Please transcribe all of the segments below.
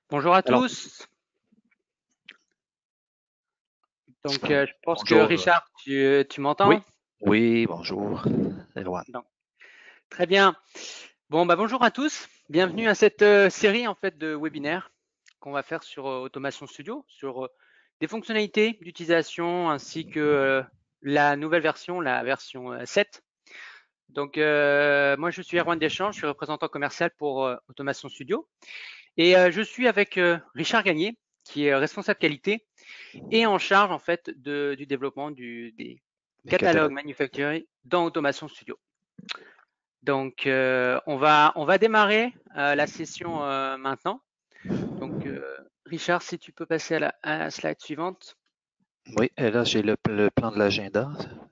Bonjour à Alors, tous. Donc, je pense que bonjour. Richard, tu m'entends? Oui, oui, bonjour, Erwan. Donc, très bien. Bon, bah, bonjour à tous. Bienvenue à cette série en fait de webinaires qu'on va faire sur Automation Studio, sur des fonctionnalités d'utilisation ainsi que la nouvelle version, la version 7. Donc, moi, je suis Erwan Deschamps, je suis représentant commercial pour Automation Studio et je suis avec Richard Gagné, qui est responsable qualité et en charge en fait du développement des Les catalogues catalogues. manufacturés dans Automation Studio. Donc, on va démarrer la session maintenant. Donc, Richard, si tu peux passer à la slide suivante. Oui, et là, j'ai le plan de l'agenda.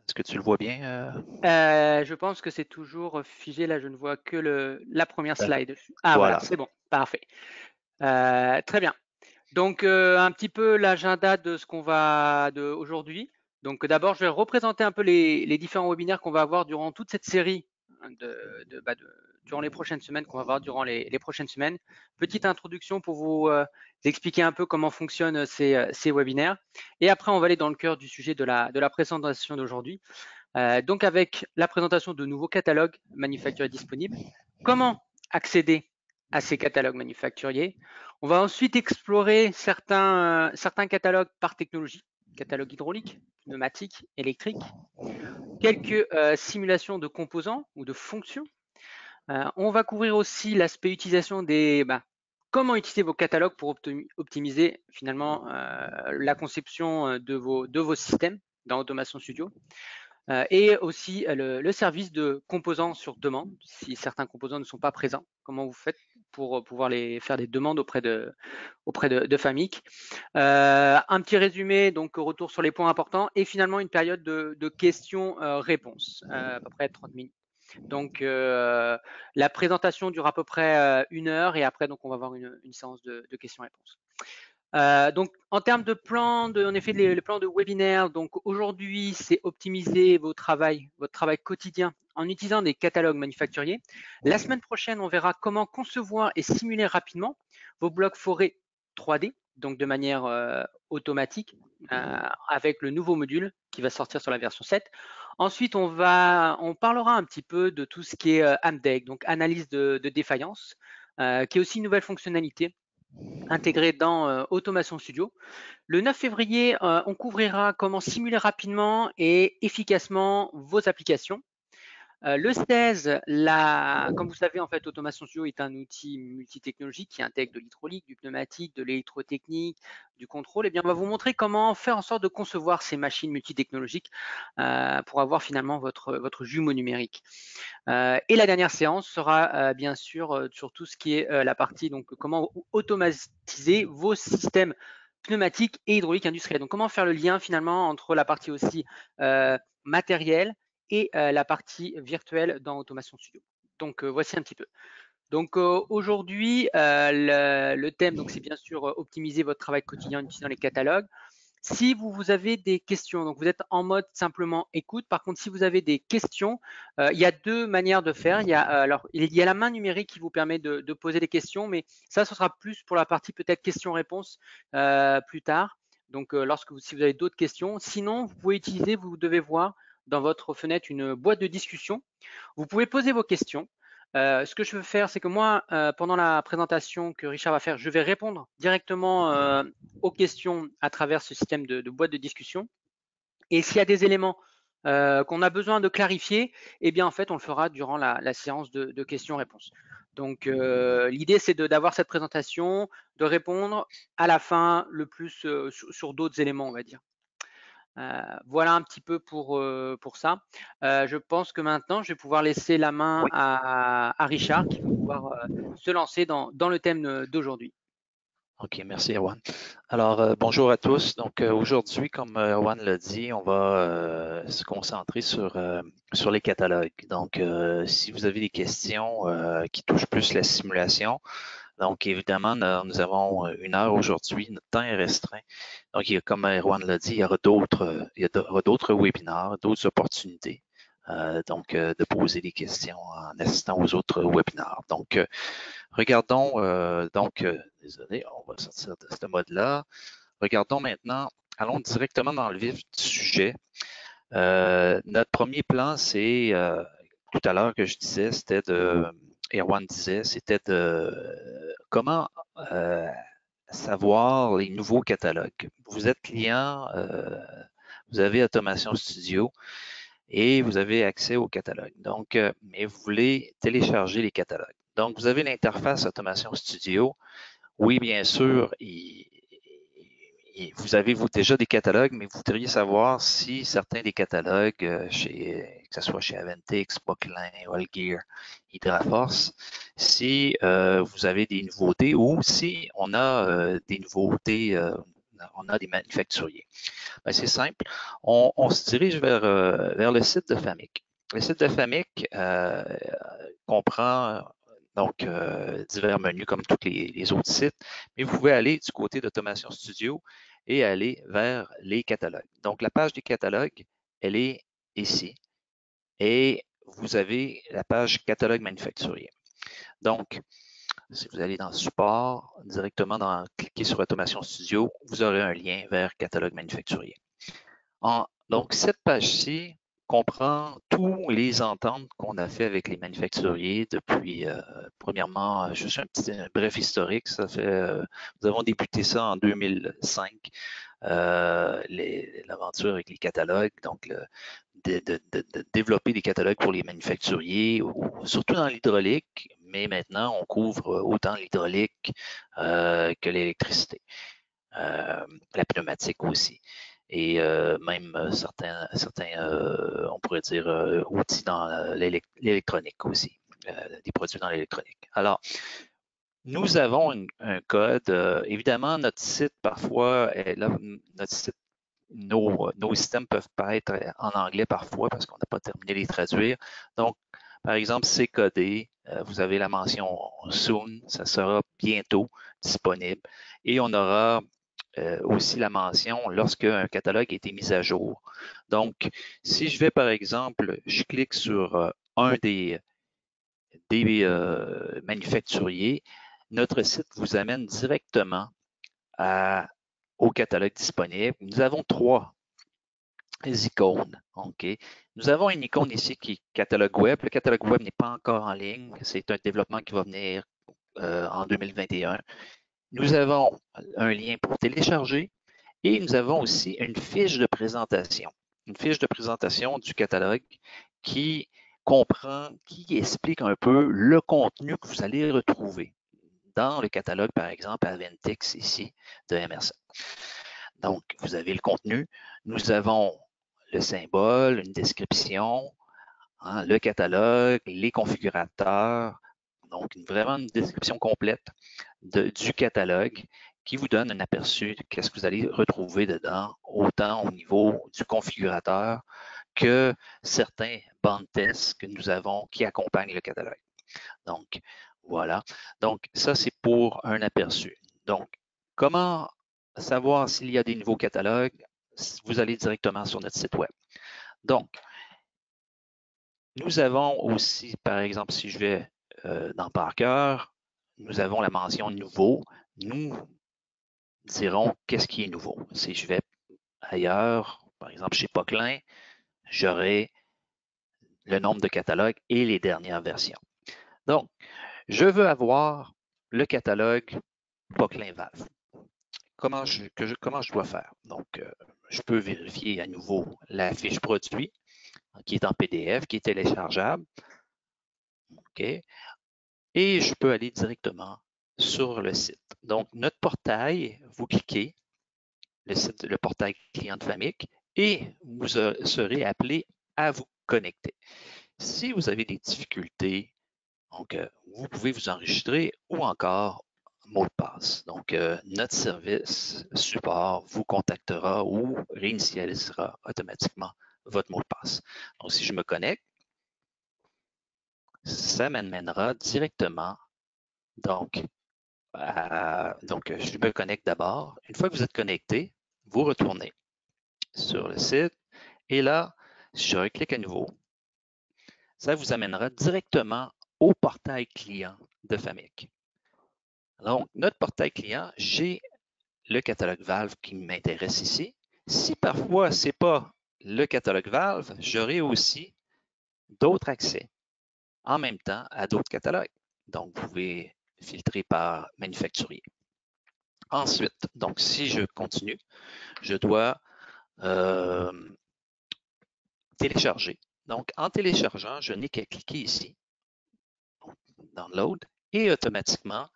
Est-ce que tu le vois bien? Je pense que c'est toujours figé. Là, je ne vois que la première D'accord. slide. Ah, voilà, Voilà. c'est bon, parfait. Très bien. Donc, un petit peu l'agenda de ce qu'on va de aujourd'hui. Donc, d'abord, je vais représenter un peu les différents webinaires qu'on va avoir durant toute cette série hein, durant les prochaines semaines, qu'on va avoir durant les prochaines semaines. Petite introduction pour vous expliquer un peu comment fonctionnent ces webinaires. Et après, on va aller dans le cœur du sujet de la présentation d'aujourd'hui. Donc, avec la présentation de nouveaux catalogues manufacturiers disponibles, comment accéder à ces catalogues manufacturiers. On va ensuite explorer certains catalogues par technologie, catalogue hydraulique, pneumatique, électrique, quelques simulations de composants ou de fonctions. On va couvrir aussi l'aspect utilisation comment utiliser vos catalogues pour optimiser finalement la conception de vos systèmes dans Automation Studio. Et aussi le service de composants sur demande, si certains composants ne sont pas présents, comment vous faites pour pouvoir les faire des demandes auprès de Famic. Un petit résumé, donc retour sur les points importants, et finalement une période de questions-réponses, à peu près 30 minutes. Donc la présentation dure à peu près 1 heure, et après donc on va avoir une séance de questions-réponses. Donc, en termes de plan, en effet, les plans de webinaire, donc aujourd'hui, c'est optimiser votre travail quotidien en utilisant des catalogues manufacturiers. La semaine prochaine, on verra comment concevoir et simuler rapidement vos blocs forêts 3D, donc de manière automatique, avec le nouveau module qui va sortir sur la version 7. Ensuite, on parlera un petit peu de tout ce qui est AMDEC, donc analyse de défaillance, qui est aussi une nouvelle fonctionnalité intégré dans Automation Studio. Le 9 février, on couvrira comment simuler rapidement et efficacement vos applications. Le 16, comme vous savez, en fait, Automation Studio est un outil multitechnologique qui intègre de l'hydraulique, du pneumatique, de l'électrotechnique, du contrôle. Eh bien, on va vous montrer comment faire en sorte de concevoir ces machines multitechnologiques pour avoir finalement votre jumeau numérique. Et la dernière séance sera bien sûr sur tout ce qui est la partie donc comment automatiser vos systèmes pneumatiques et hydrauliques industriels. Donc comment faire le lien finalement entre la partie aussi matérielle et la partie virtuelle dans Automation Studio. Donc voici un petit peu. Donc aujourd'hui, le thème donc c'est bien sûr optimiser votre travail quotidien en utilisant les catalogues. Si vous avez des questions, donc vous êtes en mode simplement écoute. Par contre, si vous avez des questions, il y a deux manières de faire. Il y a la main numérique qui vous permet de poser des questions, mais ça, ce sera plus pour la partie peut-être questions-réponses plus tard. Donc, si vous avez d'autres questions, sinon, vous devez voir dans votre fenêtre une boîte de discussion. Vous pouvez poser vos questions. Ce que je veux faire, c'est que moi, pendant la présentation que Richard va faire, je vais répondre directement aux questions à travers ce système de boîte de discussion. Et s'il y a des éléments qu'on a besoin de clarifier, eh bien en fait, on le fera durant la séance de questions-réponses. Donc l'idée, c'est d'avoir cette présentation, de répondre à la fin le plus sur d'autres éléments, on va dire. Voilà un petit peu pour ça. Je pense que maintenant, je vais pouvoir laisser la main Oui. à Richard qui va pouvoir se lancer dans le thème d'aujourd'hui. OK, merci, Erwan. Alors, bonjour à tous. Donc, aujourd'hui, comme Erwan l'a dit, on va se concentrer sur les catalogues. Donc, si vous avez des questions qui touchent plus la simulation, donc évidemment, nous avons 1 heure aujourd'hui. Notre temps est restreint. Donc, comme Erwan l'a dit, il y aura d'autres webinaires, d'autres opportunités. Donc, de poser des questions en assistant aux autres webinaires. Donc, regardons désolé, on va sortir de ce mode-là. Regardons maintenant, allons directement dans le vif du sujet. Notre premier plan, c'est tout à l'heure que je disais, Erwan disait, c'était de comment savoir les nouveaux catalogues. Vous êtes client, vous avez Automation Studio et vous avez accès au catalogue. Donc, mais vous voulez télécharger les catalogues. Donc, vous avez l'interface Automation Studio. Oui, bien sûr, vous avez déjà des catalogues, mais vous voudriez savoir si certains des catalogues, que ce soit chez Aventix, Poquelin, Allgear, Hydraforce, si vous avez des nouveautés ou si on a des nouveautés, on a des manufacturiers. Ben, c'est simple, on se dirige vers le site de Famic. Le site de Famic comprend donc divers menus comme tous les autres sites, mais vous pouvez aller du côté d'Automation Studio et aller vers les catalogues. Donc la page des catalogues, elle est ici et vous avez la page catalogue manufacturier. Donc, si vous allez dans Support, directement cliquez sur Automation Studio, vous aurez un lien vers catalogue manufacturier. Donc, cette page-ci comprend tous les ententes qu'on a fait avec les manufacturiers depuis, premièrement, juste un bref historique. Nous avons débuté ça en 2005, l'aventure avec les catalogues, donc de développer des catalogues pour les manufacturiers, surtout dans l'hydraulique, mais maintenant on couvre autant l'hydraulique que l'électricité, la pneumatique aussi et même certains on pourrait dire, outils dans l'électronique aussi, des produits dans l'électronique. Alors, nous avons un code. Évidemment, notre site, parfois, nos systèmes peuvent pas être en anglais parfois parce qu'on n'a pas terminé de les traduire. Donc, par exemple, c'est codé. Vous avez la mention soon, ça sera bientôt disponible. Et on aura aussi la mention lorsque un catalogue a été mis à jour. Donc, si je vais par exemple, je clique sur un des manufacturiers, notre site vous amène directement au catalogue disponible. Nous avons 3 icônes. OK. Nous avons une icône ici qui est catalogue web. Le catalogue web n'est pas encore en ligne. C'est un développement qui va venir en 2021. Nous avons un lien pour télécharger. Et nous avons aussi une fiche de présentation. Une fiche de présentation du catalogue qui qui explique un peu le contenu que vous allez retrouver dans le catalogue, par exemple, Aventix ici de Emerson. Donc, vous avez le contenu. Nous avons le symbole, une description, le catalogue, les configurateurs. Donc, vraiment une description complète du catalogue qui vous donne un aperçu de ce que vous allez retrouver dedans, autant au niveau du configurateur que certains bandes tests que nous avons qui accompagnent le catalogue. Donc, voilà. Donc, ça, c'est pour un aperçu. Donc, comment savoir s'il y a des nouveaux catalogues? Vous allez directement sur notre site web. Donc, nous avons aussi, par exemple, si je vais dans Parker, nous avons la mention nouveau. Nous dirons qu'est-ce qui est nouveau. Si je vais ailleurs, par exemple chez Poquelin, j'aurai le nombre de catalogues et les dernières versions. Donc, je veux avoir le catalogue Poquelin Valve. Comment je dois faire? Donc, je peux vérifier à nouveau la fiche produit qui est en PDF, qui est téléchargeable. OK. Et je peux aller directement sur le site. Donc, notre portail, vous cliquez, le portail client de Famic, et vous serez appelé à vous connecter. Si vous avez des difficultés, donc, vous pouvez vous enregistrer ou encore mot de passe. Donc, notre service support vous contactera ou réinitialisera automatiquement votre mot de passe. Donc, si je me connecte, ça m'amènera directement donc, je me connecte d'abord. Une fois que vous êtes connecté, vous retournez sur le site et là, si je reclique à nouveau, ça vous amènera directement au portail client de Famic. Donc, notre portail client, j'ai le catalogue Valve qui m'intéresse ici. Si parfois ce n'est pas le catalogue Valve, j'aurai aussi d'autres accès en même temps à d'autres catalogues. Donc, vous pouvez filtrer par manufacturier. Ensuite, donc si je continue, je dois télécharger. Donc, en téléchargeant, je n'ai qu'à cliquer ici, Download, et automatiquement,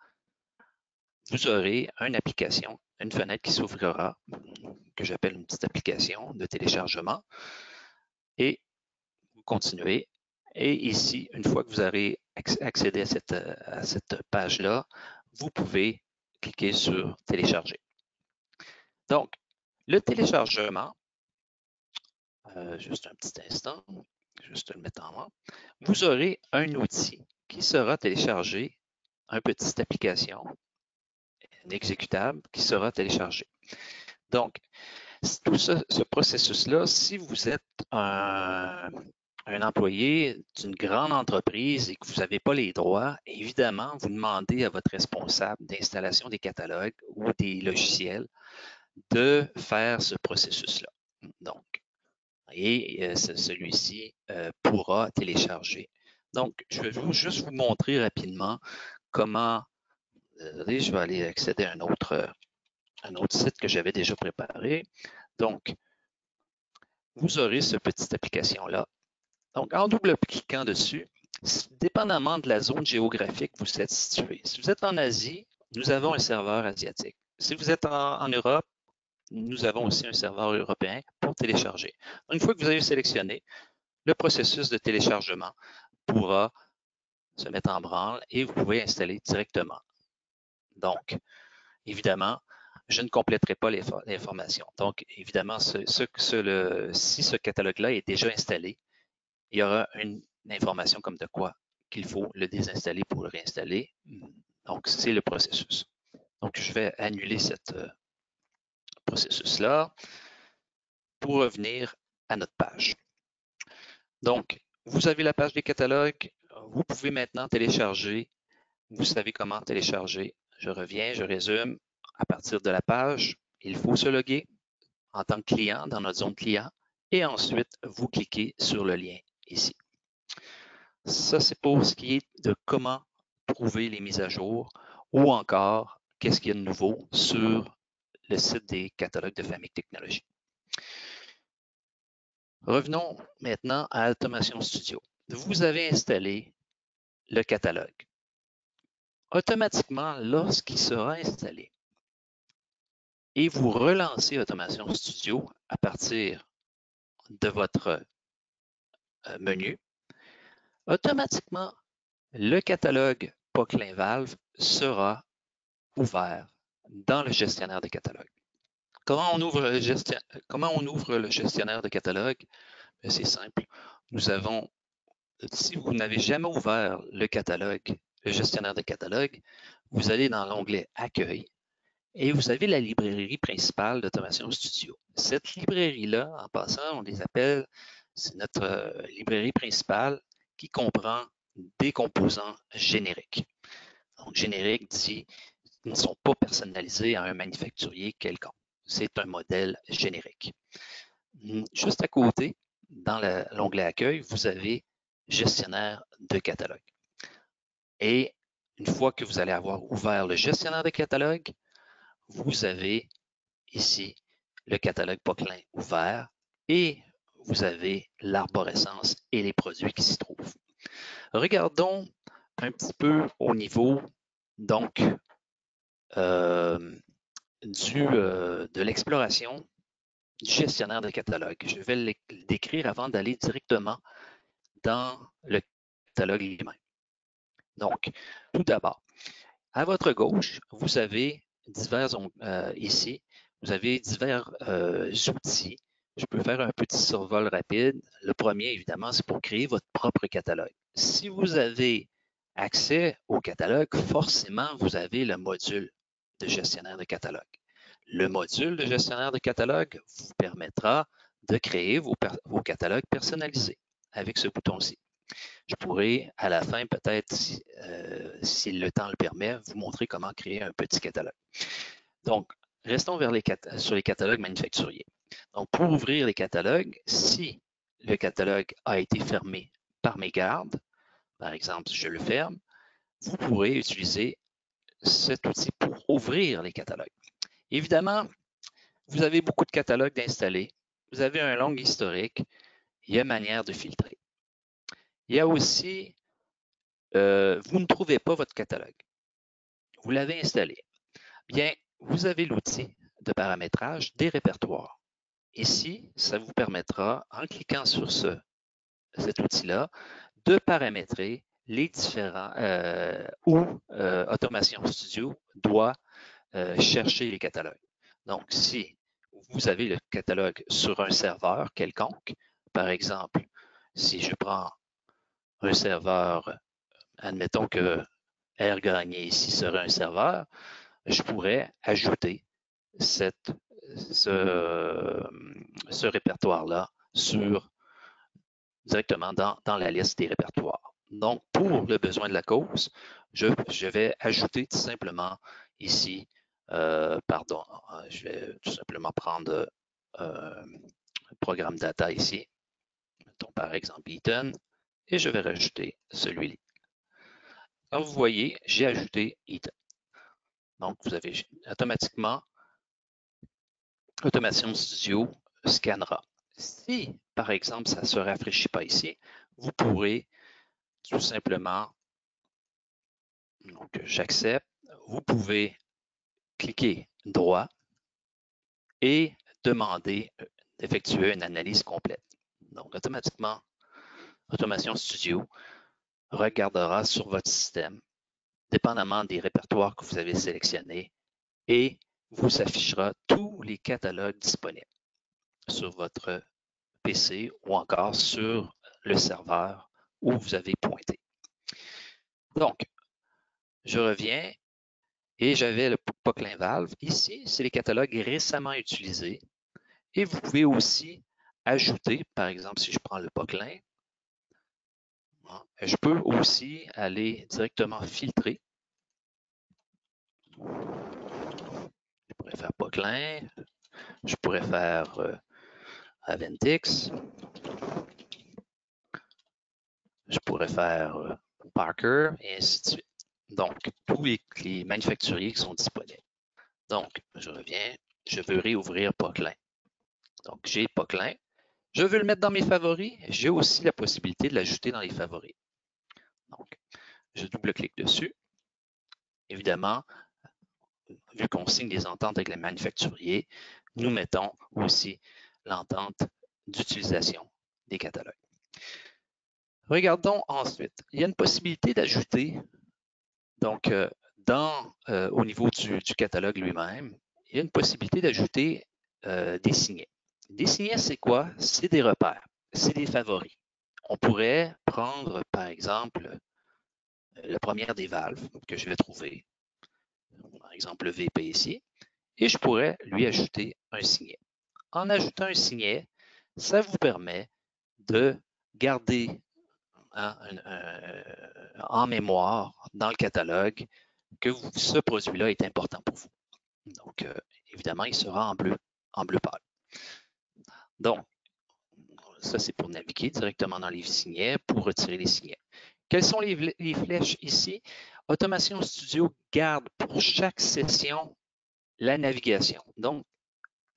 vous aurez une application, une fenêtre qui s'ouvrira, que j'appelle une petite application de téléchargement, et vous continuez. Et ici, une fois que vous aurez accédé à cette page-là, vous pouvez cliquer sur télécharger. Donc, le téléchargement, juste un petit instant, juste le mettre en main, vous aurez un outil qui sera téléchargé, une petite application, un exécutable qui sera téléchargé. Donc, tout ce processus-là, si vous êtes un employé d'une grande entreprise et que vous n'avez pas les droits, évidemment, vous demandez à votre responsable d'installation des catalogues ou des logiciels de faire ce processus-là. Donc, et celui-ci pourra télécharger. Donc, je vais juste vous montrer rapidement comment, je vais aller accéder à un autre site que j'avais déjà préparé. Donc, vous aurez cette petite application-là. Donc, en double-cliquant dessus, dépendamment de la zone géographique où vous êtes situé. Si vous êtes en Asie, nous avons un serveur asiatique. Si vous êtes en Europe, nous avons aussi un serveur européen pour télécharger. Une fois que vous avez sélectionné, le processus de téléchargement pourra se mettre en branle et vous pouvez installer directement. Donc, évidemment, je ne compléterai pas l'information. Donc, évidemment, si ce catalogue-là est déjà installé, il y aura une information comme de quoi qu'il faut le désinstaller pour le réinstaller. Donc, c'est le processus. Donc, je vais annuler ce processus-là pour revenir à notre page. Donc, vous avez la page des catalogues. Vous pouvez maintenant télécharger. Vous savez comment télécharger. Je reviens, je résume. À partir de la page, il faut se loguer en tant que client dans notre zone client et ensuite, vous cliquez sur le lien ici. Ça, c'est pour ce qui est de comment trouver les mises à jour ou encore qu'est-ce qu'il y a de nouveau sur le site des catalogues de Famic Technologies. Revenons maintenant à Automation Studio. Vous avez installé le catalogue. Automatiquement, lorsqu'il sera installé et vous relancez Automation Studio à partir de votre menu, automatiquement, le catalogue Poquelin Valve sera ouvert dans le gestionnaire de catalogue. Comment on ouvre le gestionnaire de catalogue? C'est simple. Si vous n'avez jamais ouvert le catalogue, le gestionnaire de catalogue, vous allez dans l'onglet Accueil et vous avez la librairie principale d'Automation Studio. Cette librairie-là, en passant, on les appelle, c'est notre librairie principale qui comprend des composants génériques. Donc, générique dit ne sont pas personnalisés à un manufacturier quelconque. C'est un modèle générique. Juste à côté, dans l'onglet Accueil, vous avez Gestionnaire de catalogue. Et une fois que vous allez avoir ouvert le gestionnaire de catalogue, vous avez ici le catalogue Poquelin ouvert et vous avez l'arborescence et les produits qui s'y trouvent. Regardons un petit peu au niveau donc de l'exploration du gestionnaire de catalogue. Je vais le décrire avant d'aller directement dans le catalogue lui-même. Donc, tout d'abord, à votre gauche, vous avez ici, vous avez divers outils. Je peux faire un petit survol rapide. Le premier, évidemment, c'est pour créer votre propre catalogue. Si vous avez accès au catalogue, forcément, vous avez le module de gestionnaire de catalogue. Le module de gestionnaire de catalogue vous permettra de créer vos catalogues personnalisés avec ce bouton-ci. Je pourrais, à la fin, peut-être, si le temps le permet, vous montrer comment créer un petit catalogue. Donc, restons sur les catalogues manufacturiers. Donc, pour ouvrir les catalogues, si le catalogue a été fermé par mégarde, par exemple, si je le ferme, vous pourrez utiliser cet outil pour ouvrir les catalogues. Évidemment, vous avez beaucoup de catalogues d'installer, vous avez un long historique, il y a manière de filtrer. Il y a aussi, vous ne trouvez pas votre catalogue. Vous l'avez installé. Bien, vous avez l'outil de paramétrage des répertoires. Ici, ça vous permettra, en cliquant sur cet outil-là, de paramétrer les différents où Automation Studio doit chercher les catalogues. Donc, si vous avez le catalogue sur un serveur quelconque, par exemple, si je prends un serveur, admettons que R gagné ici serait un serveur, je pourrais ajouter ce répertoire-là directement dans la liste des répertoires. Donc, pour le besoin de la cause, je vais ajouter tout simplement ici, je vais tout simplement prendre le programme data ici, mettons par exemple Eaton, et je vais rajouter celui-là. Comme vous voyez, j'ai ajouté Eaton. Donc, vous avez automatiquement Automation Studio scannera. Si, par exemple, ça ne se rafraîchit pas ici, vous pourrez tout simplement, donc j'accepte, vous pouvez cliquer droit et demander d'effectuer une analyse complète. Donc, automatiquement, Automation Studio regardera sur votre système, dépendamment des répertoires que vous avez sélectionnés, et vous affichera tous les catalogues disponibles sur votre PC ou encore sur le serveur où vous avez pointé. Donc, je reviens et j'avais le Poclin Valve. Ici, c'est les catalogues récemment utilisés. Et vous pouvez aussi ajouter, par exemple, si je prends le Poclin, je peux aussi aller directement filtrer. Je pourrais faire Poclin, je pourrais faire Aventix, je pourrais faire Parker, et ainsi de suite. Donc, tous les manufacturiers qui sont disponibles. Donc, je reviens, je veux réouvrir Poclin. Donc, j'ai Poclin. Je veux le mettre dans mes favoris. J'ai aussi la possibilité de l'ajouter dans les favoris. Donc, je double-clique dessus. Évidemment, vu qu'on signe des ententes avec les manufacturiers, nous mettons aussi l'entente d'utilisation des catalogues. Regardons ensuite. Il y a une possibilité d'ajouter, donc au niveau du catalogue lui-même, il y a une possibilité d'ajouter des signets. Des signets, c'est quoi? C'est des repères, c'est des favoris. On pourrait prendre, par exemple, la première des valves que je vais trouver, par exemple le VP ici, et je pourrais lui ajouter un signet. En ajoutant un signet, ça vous permet de garder en mémoire dans le catalogue que ce produit-là est important pour vous. Donc, évidemment, il sera en bleu pâle. Donc, ça, c'est pour naviguer directement dans les signets, pour retirer les signets. Quelles sont les flèches ici? Automation Studio garde pour chaque session la navigation. Donc,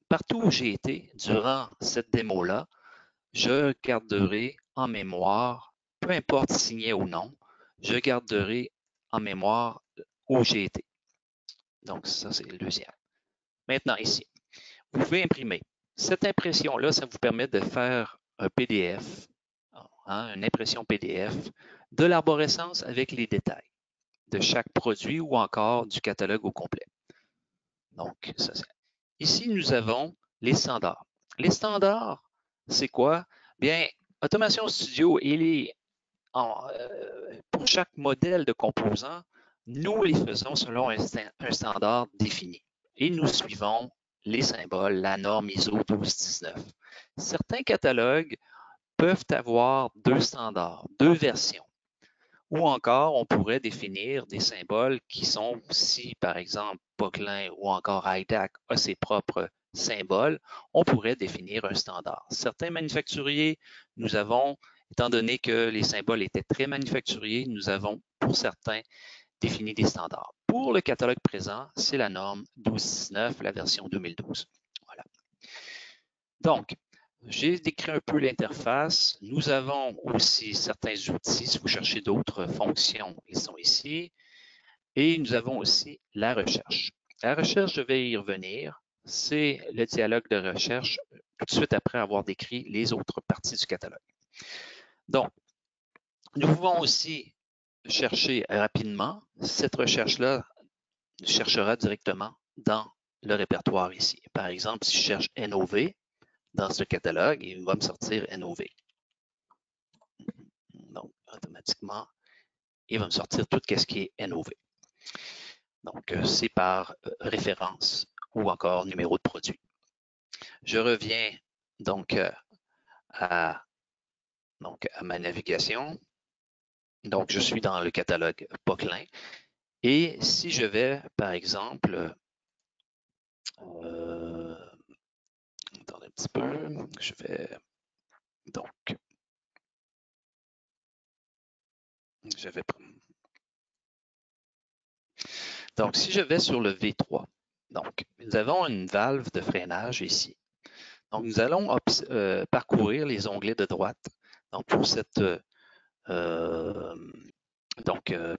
partout où j'ai été durant cette démo-là, je garderai en mémoire, peu importe signé ou non, je garderai en mémoire où j'ai été. Donc, ça, c'est le deuxième. Maintenant, ici, vous pouvez imprimer. Cette impression-là, ça vous permet de faire un PDF, une impression PDF de l'arborescence avec les détails de chaque produit ou encore du catalogue au complet. Donc, ça, ici, nous avons les standards. Les standards, c'est quoi? Bien, Automation Studio, pour chaque modèle de composant, nous les faisons selon un standard défini. Et nous suivons les symboles, la norme ISO 1219. Certains catalogues peuvent avoir deux standards, deux versions. Ou encore, on pourrait définir des symboles qui sont, si par exemple Poquelin ou encore IDAC a ses propres symboles, on pourrait définir un standard. Certains manufacturiers, nous avons, étant donné que les symboles étaient très manufacturiers, nous avons pour certains défini des standards. Pour le catalogue présent, c'est la norme 1219, la version 2012. Voilà. Donc, j'ai décrit un peu l'interface. Nous avons aussi certains outils. Si vous cherchez d'autres fonctions, ils sont ici. Et nous avons aussi la recherche. La recherche, je vais y revenir. C'est le dialogue de recherche tout de suite après avoir décrit les autres parties du catalogue. Donc, nous pouvons aussi chercher rapidement. Cette recherche-là cherchera directement dans le répertoire ici. Par exemple, si je cherche NOV dans ce catalogue, il va me sortir NOV. Donc, automatiquement, il va me sortir tout ce qui est NOV. Donc, c'est par référence ou encore numéro de produit. Je reviens donc à ma navigation. Donc, je suis dans le catalogue Poquelin. Et si je vais, par exemple, attendez un petit peu, je vais donc, donc si je vais sur le V3, donc nous avons une valve de freinage ici. Donc, nous allons parcourir les onglets de droite. Donc, pour cette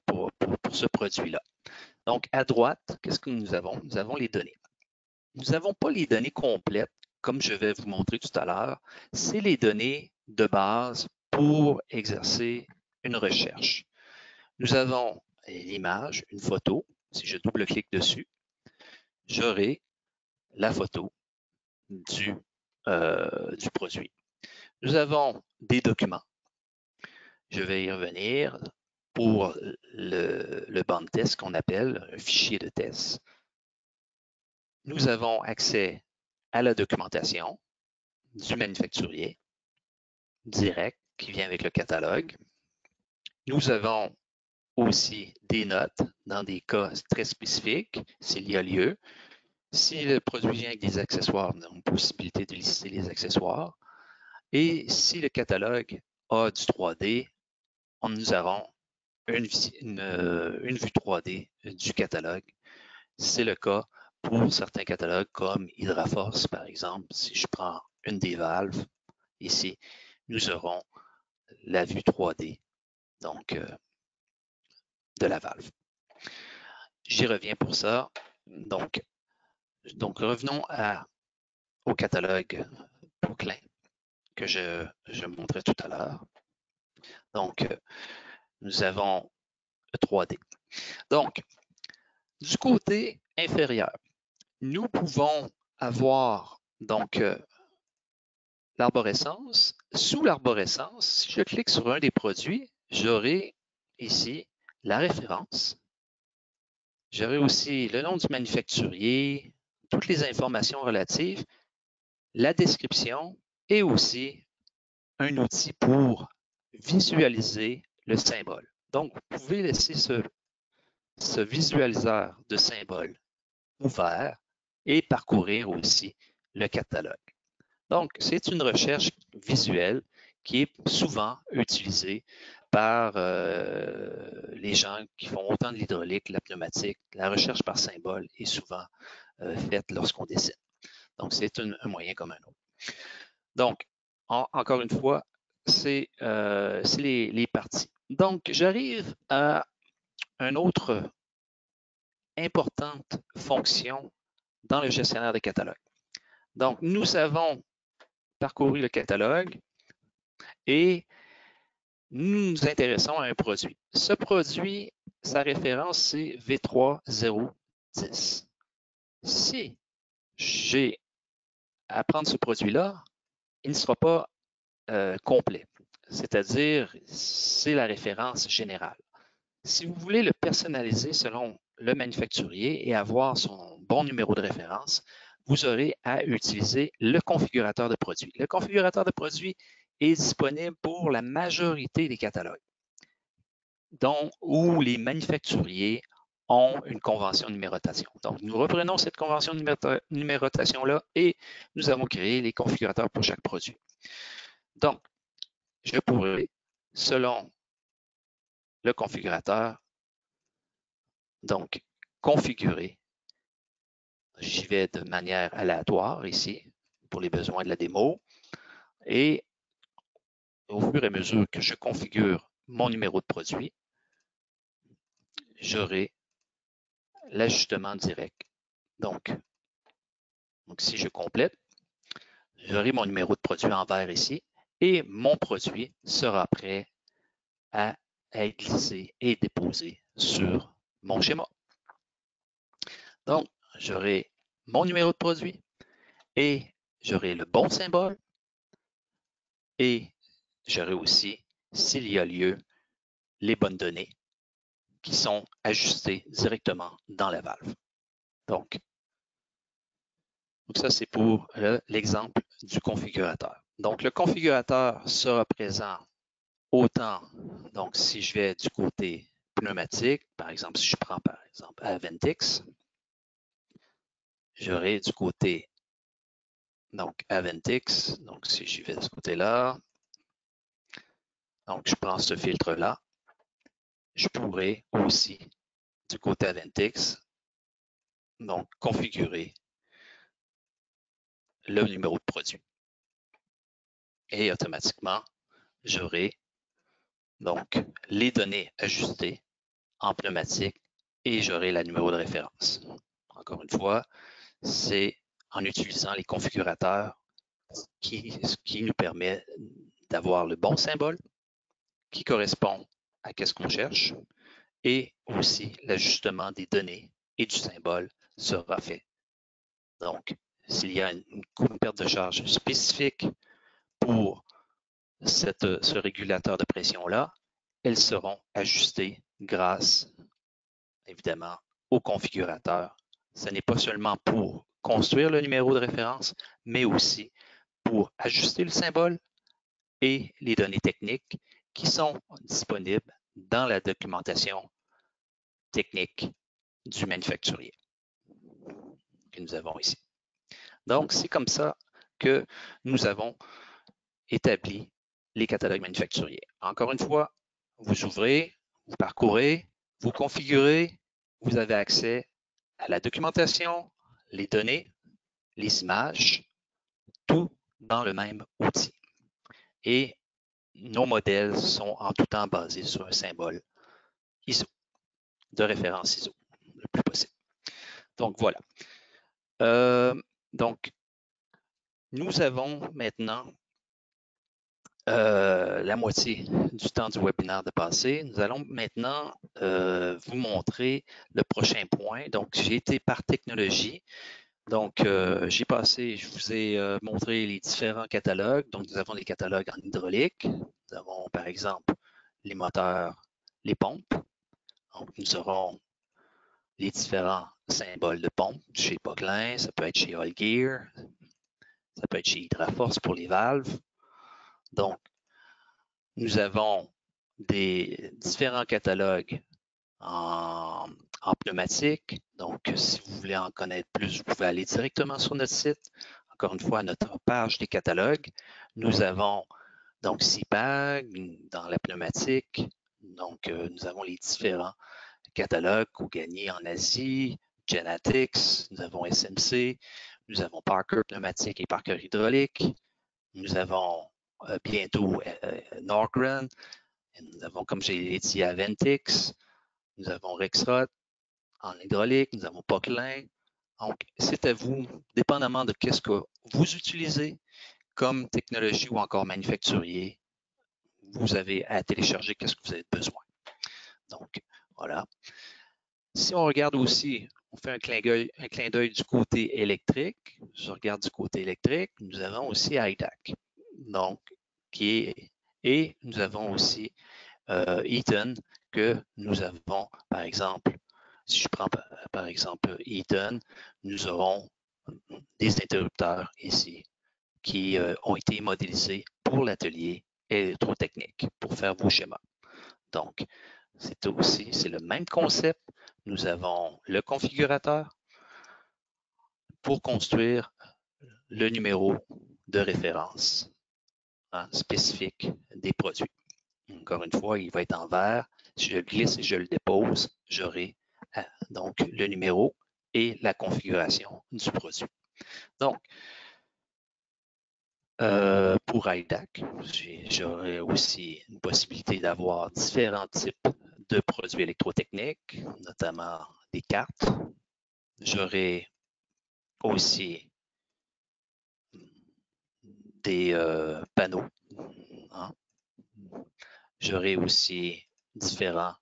pour ce produit-là. Donc, à droite, qu'est-ce que nous avons? Nous avons les données. Nous n'avons pas les données complètes, comme je vais vous montrer tout à l'heure. C'est les données de base pour exercer une recherche. Nous avons l'image, une photo. Si je double-clique dessus, j'aurai la photo du produit. Nous avons des documents. Je vais y revenir pour le banc de test qu'on appelle un fichier de test. Nous avons accès à la documentation du manufacturier direct qui vient avec le catalogue. Nous avons aussi des notes dans des cas très spécifiques, s'il y a lieu. Si le produit vient avec des accessoires, nous avons possibilité de lister les accessoires. Et si le catalogue a du 3D, nous aurons une vue 3D du catalogue. C'est le cas pour certains catalogues comme Hydraforce, par exemple. Si je prends une des valves, ici, nous aurons la vue 3D donc, de la valve. J'y reviens pour ça. Donc revenons au catalogue Poquelin que je montrais tout à l'heure. Donc, nous avons le 3D. Donc, du côté inférieur, nous pouvons avoir donc l'arborescence. Sous l'arborescence, si je clique sur un des produits, j'aurai ici la référence. J'aurai aussi le nom du manufacturier, toutes les informations relatives, la description et aussi un outil pour visualiser le symbole. Donc, vous pouvez laisser ce visualiseur de symboles ouvert et parcourir aussi le catalogue. Donc, c'est une recherche visuelle qui est souvent utilisée par les gens qui font autant de l'hydraulique, la pneumatique. La recherche par symbole est souvent faite lorsqu'on dessine. Donc, c'est un moyen comme un autre. Donc, encore une fois, c'est les parties. Donc, j'arrive à une autre importante fonction dans le gestionnaire de catalogue. Donc, nous avons parcouru le catalogue et nous nous intéressons à un produit. Ce produit, sa référence, c'est V3010. Si j'ai à prendre ce produit-là, il ne sera pas complet. C'est-à-dire, c'est la référence générale. Si vous voulez le personnaliser selon le manufacturier et avoir son bon numéro de référence, vous aurez à utiliser le configurateur de produit. Le configurateur de produit est disponible pour la majorité des catalogues, dont où les manufacturiers ont une convention de numérotation. Donc, nous reprenons cette convention de numérotation-là et nous avons créé les configurateurs pour chaque produit. Donc, je pourrais, selon le configurateur, donc configurer. J'y vais de manière aléatoire ici pour les besoins de la démo. Et au fur et à mesure que je configure mon numéro de produit, j'aurai l'ajustement direct. Donc, si je complète, j'aurai mon numéro de produit en vert ici et mon produit sera prêt à être glissé et déposé sur mon schéma. Donc, j'aurai mon numéro de produit et j'aurai le bon symbole et j'aurai aussi, s'il y a lieu, les bonnes données qui sont ajustées directement dans la valve. Donc ça, c'est pour l'exemple du configurateur. Donc, le configurateur sera présent autant, donc si je vais du côté pneumatique, par exemple, si je prends par exemple Aventix, j'aurai du côté donc Aventix, donc si j'y vais de ce côté-là, donc je prends ce filtre-là, je pourrais aussi du côté Aventix, donc configurer le numéro de produit. Et automatiquement, j'aurai donc les données ajustées en pneumatique et j'aurai le numéro de référence. Encore une fois, c'est en utilisant les configurateurs qui nous permet d'avoir le bon symbole qui correspond à ce qu'on cherche et aussi l'ajustement des données et du symbole sera fait. Donc, s'il y a une perte de charge spécifique pour ce régulateur de pression-là, elles seront ajustées grâce, évidemment, au configurateur. Ce n'est pas seulement pour construire le numéro de référence, mais aussi pour ajuster le symbole et les données techniques qui sont disponibles dans la documentation technique du manufacturier que nous avons ici. Donc, c'est comme ça que nous avons établi les catalogues manufacturiers. Encore une fois, vous ouvrez, vous parcourez, vous configurez, vous avez accès à la documentation, les données, les images, tout dans le même outil. Et nos modèles sont en tout temps basés sur un symbole ISO, de référence ISO, le plus possible. Donc voilà. Donc, nous avons maintenant la moitié du temps du webinaire de passé. Nous allons maintenant vous montrer le prochain point. Donc, j'ai été par technologie. Donc, je vous ai montré les différents catalogues. Donc, nous avons des catalogues en hydraulique. Nous avons, par exemple, les moteurs, les pompes. Donc, nous aurons les différents symboles de pompe chez Poquelin, ça peut être chez Allgear, ça peut être chez Hydraforce pour les valves. Donc, nous avons des différents catalogues en pneumatique. Donc, si vous voulez en connaître plus, vous pouvez aller directement sur notre site. Encore une fois, notre page des catalogues. Nous avons donc CPAG dans la pneumatique. Donc, nous avons les différents catalogues Kougani en Asie, Genetics, nous avons SMC, nous avons Parker pneumatique et Parker hydraulique. Nous avons bientôt Norgren. Nous avons, comme j'ai dit, Aventix. Nous avons Rexroth en hydraulique. Nous avons Poquelin. Donc, c'est à vous, dépendamment de ce que vous utilisez comme technologie ou encore manufacturier, vous avez à télécharger ce que vous avez besoin. Donc, voilà. Si on regarde aussi, on fait un clin d'œil du côté électrique. Je regarde du côté électrique. Nous avons aussi IDAC. Donc, et nous avons aussi Eaton que nous avons, par exemple, si je prends par exemple Eaton, nous aurons des interrupteurs ici qui ont été modélisés pour l'atelier électrotechnique, pour faire vos schémas. Donc, c'est le même concept. Nous avons le configurateur pour construire le numéro de référence spécifique des produits. Encore une fois, il va être en vert. Si je le glisse et je le dépose, j'aurai donc le numéro et la configuration du produit. Donc, pour IDAC, j'aurai aussi une possibilité d'avoir différents types de produits électrotechniques, notamment des cartes. J'aurai aussi des panneaux. Hein. J'aurai aussi différents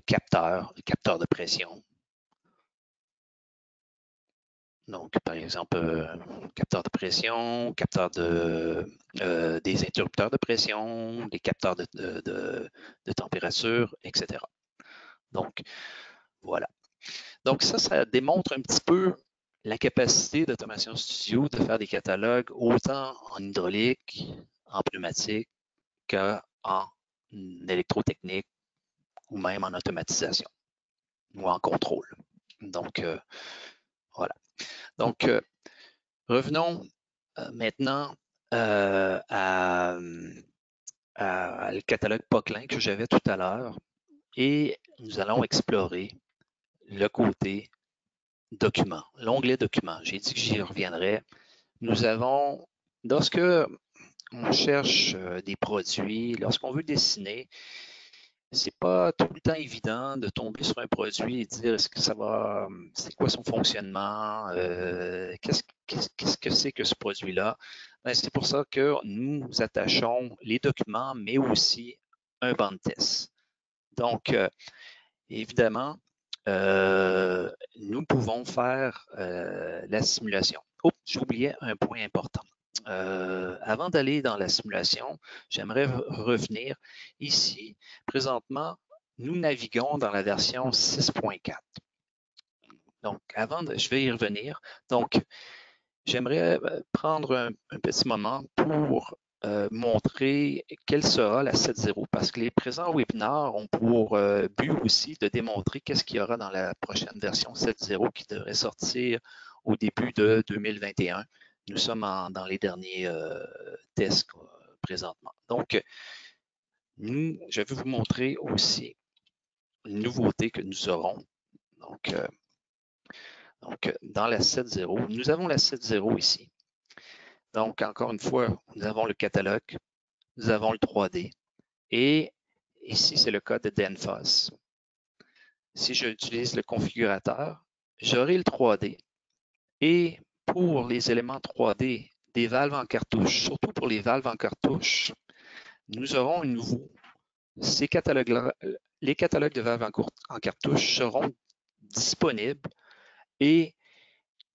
capteurs de pression. Donc, par exemple, capteur de pression, des interrupteurs de pression, des capteurs de température, etc. Donc, voilà. Donc, ça démontre un petit peu la capacité d'Automation Studio de faire des catalogues autant en hydraulique, en pneumatique qu'en électrotechnique ou même en automatisation ou en contrôle. Donc, voilà. Donc, revenons maintenant le catalogue Poquelin que j'avais tout à l'heure et nous allons explorer le côté document, l'onglet document. J'ai dit que j'y reviendrai. Nous avons, lorsque on cherche des produits, lorsqu'on veut dessiner, c'est pas tout le temps évident de tomber sur un produit et dire est-ce que ça va, c'est quoi son fonctionnement, qu'est-ce que c'est que ce produit-là. Ben, c'est pour ça que nous attachons les documents, mais aussi un banc de test. Donc, évidemment, nous pouvons faire la simulation. Oh, j'oubliais un point important. Avant d'aller dans la simulation, j'aimerais revenir ici. Présentement, nous naviguons dans la version 6.4. Donc, je vais y revenir. Donc, j'aimerais prendre un petit moment pour montrer quelle sera la 7.0 parce que les présents webinaires ont pour but aussi de démontrer qu'est-ce qu'il y aura dans la prochaine version 7.0 qui devrait sortir au début de 2021. Nous sommes dans les derniers tests présentement. Donc, je vais vous montrer aussi une nouveauté que nous aurons. Donc, dans la 7.0, nous avons la 7.0 ici. Donc, encore une fois, nous avons le catalogue, nous avons le 3D et ici, c'est le cas de Danfoss. Si j'utilise le configurateur, j'aurai le 3D et pour les éléments 3D des valves en cartouche, surtout pour les valves en cartouche, nous aurons un nouveau. Les catalogues de valves en cartouche seront disponibles et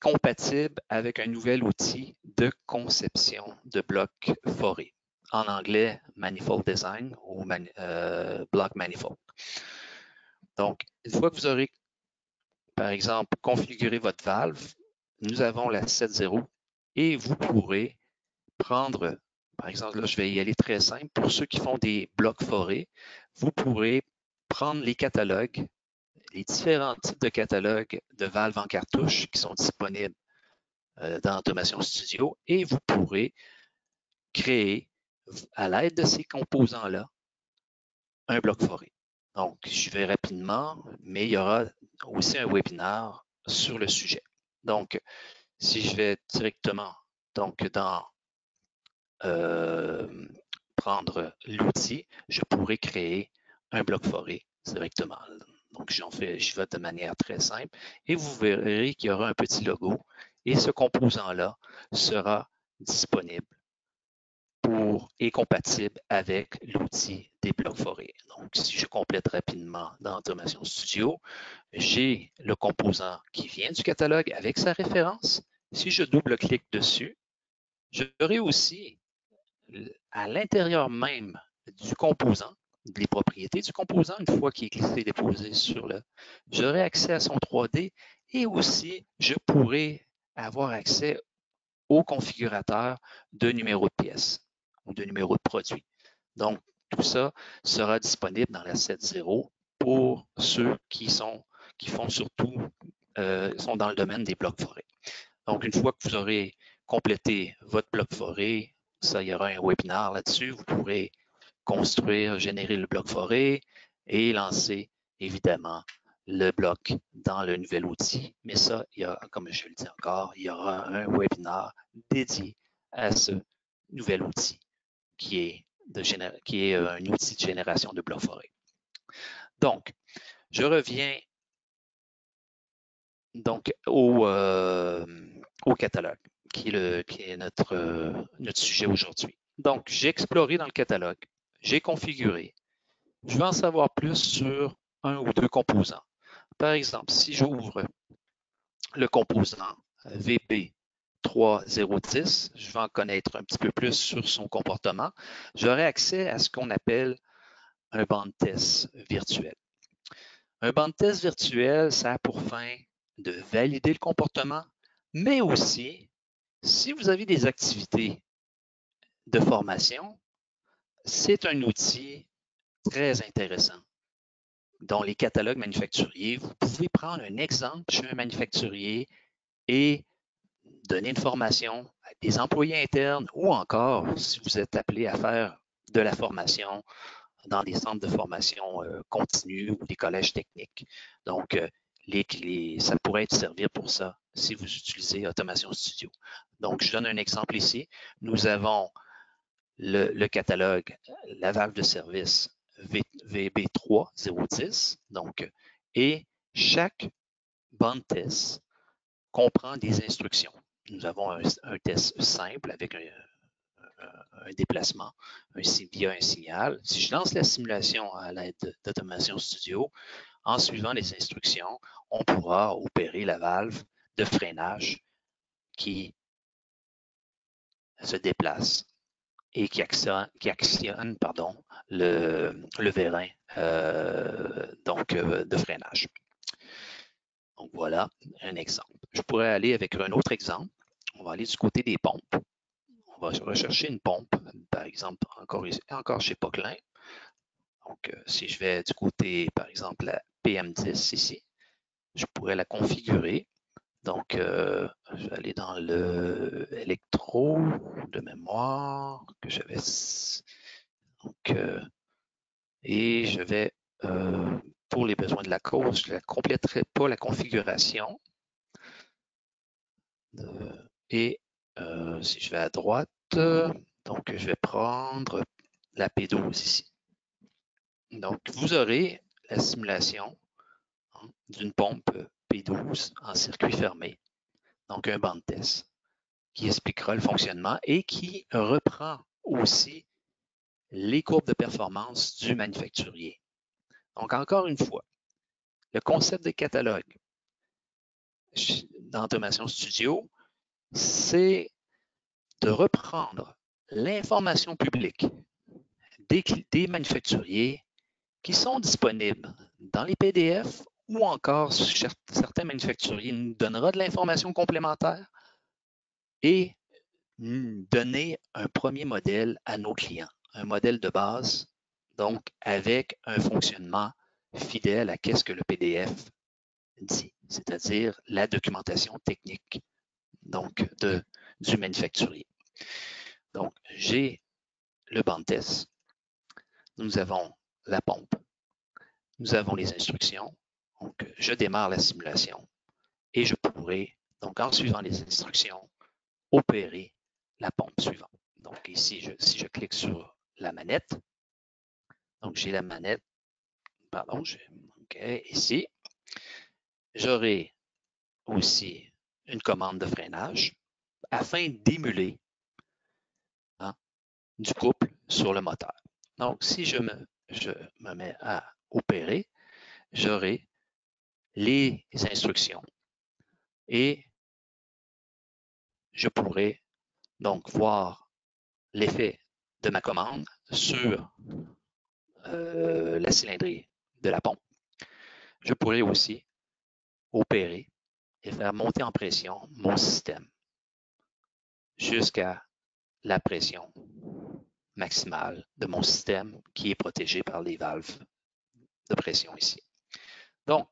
compatibles avec un nouvel outil de conception de blocs forés. En anglais, Manifold Design ou Block Manifold. Donc, une fois que vous aurez, par exemple, configuré votre valve, nous avons la 7.0 et vous pourrez prendre, par exemple, là, je vais y aller très simple. Pour ceux qui font des blocs forés, vous pourrez prendre les catalogues, les différents types de catalogues de valves en cartouche qui sont disponibles dans Automation Studio et vous pourrez créer, à l'aide de ces composants-là, un bloc foré. Donc, je vais rapidement, mais il y aura aussi un webinaire sur le sujet. Donc, si je vais directement dans prendre l'outil, je pourrais créer un bloc foré directement. Donc, je vais de manière très simple et vous verrez qu'il y aura un petit logo et ce composant-là sera disponible et compatible avec l'outil des blocs forés. Donc, si je complète rapidement dans Automation Studio, j'ai le composant qui vient du catalogue avec sa référence. Si je double-clique dessus, j'aurai aussi à l'intérieur même du composant, les propriétés du composant, une fois qu'il est glissé et déposé sur j'aurai accès à son 3D et aussi je pourrai avoir accès au configurateur de numéro de pièce. ou de numéro de produit. Donc, tout ça sera disponible dans la 7.0 pour ceux qui font surtout, sont dans le domaine des blocs forêts. Donc, une fois que vous aurez complété votre bloc forêt, ça, il y aura un webinaire là-dessus. Vous pourrez construire, générer le bloc forêt et lancer, évidemment, le bloc dans le nouvel outil. Mais ça, comme je le dis encore, il y aura un webinaire dédié à ce nouvel outil qui est, un outil de génération de blocs forêt. Donc, je reviens donc au catalogue, qui est notre sujet aujourd'hui. Donc, j'ai exploré dans le catalogue, j'ai configuré. Je veux en savoir plus sur un ou deux composants. Par exemple, si j'ouvre le composant VB3010, je veux en connaître un petit peu plus sur son comportement. J'aurai accès à ce qu'on appelle un banc de test virtuel. Un banc de test virtuel, ça a pour fin de valider le comportement, mais aussi, si vous avez des activités de formation, c'est un outil très intéressant. Dans les catalogues manufacturiers, vous pouvez prendre un exemple chez un manufacturier et donner une formation à des employés internes ou encore, si vous êtes appelé à faire de la formation dans des centres de formation continue ou des collèges techniques. Donc, ça pourrait être servir pour ça si vous utilisez Automation Studio. Donc, je donne un exemple ici. Nous avons le catalogue, la valve de service VB3010, donc, et chaque banc de test comprend des instructions. Nous avons un test simple avec un déplacement via un signal. Si je lance la simulation à l'aide d'Automation Studio, en suivant les instructions, on pourra opérer la valve de freinage qui se déplace et qui actionne le vérin de freinage. Donc voilà un exemple. Je pourrais aller avec un autre exemple. On va aller du côté des pompes. On va rechercher une pompe, par exemple, encore chez Poquelin. Donc, si je vais du côté, par exemple, la PM10 ici, je pourrais la configurer. Donc, je vais aller dans le électro de mémoire que j'avais. Donc, et je vais, pour les besoins de la cause, je ne compléterai pas la configuration. Et si je vais à droite, donc je vais prendre la P12 ici. Donc, vous aurez la simulation d'une pompe P12 en circuit fermé, donc un banc de test qui expliquera le fonctionnement et qui reprend aussi les courbes de performance du manufacturier. Donc, encore une fois, le concept de catalogue dans Automation Studio, c'est de reprendre l'information publique des manufacturiers qui sont disponibles dans les PDF ou encore certains manufacturiers nous donnera de l'information complémentaire et donner un premier modèle à nos clients, un modèle de base, donc avec un fonctionnement fidèle à ce que le PDF dit, c'est-à-dire la documentation technique donc du manufacturier. Donc, j'ai le banc de test, nous avons la pompe, nous avons les instructions, donc je démarre la simulation et je pourrai, donc en suivant les instructions, opérer la pompe suivante. Donc ici, si je clique sur la manette, donc j'ai la manette, pardon, OK, ici, j'aurai aussi une commande de freinage afin d'émuler du couple sur le moteur. Donc, si je me mets à opérer, j'aurai les instructions et je pourrai donc voir l'effet de ma commande sur la cylindrée de la pompe. Je pourrais aussi opérer et faire monter en pression mon système jusqu'à la pression maximale de mon système qui est protégé par les valves de pression ici. Donc,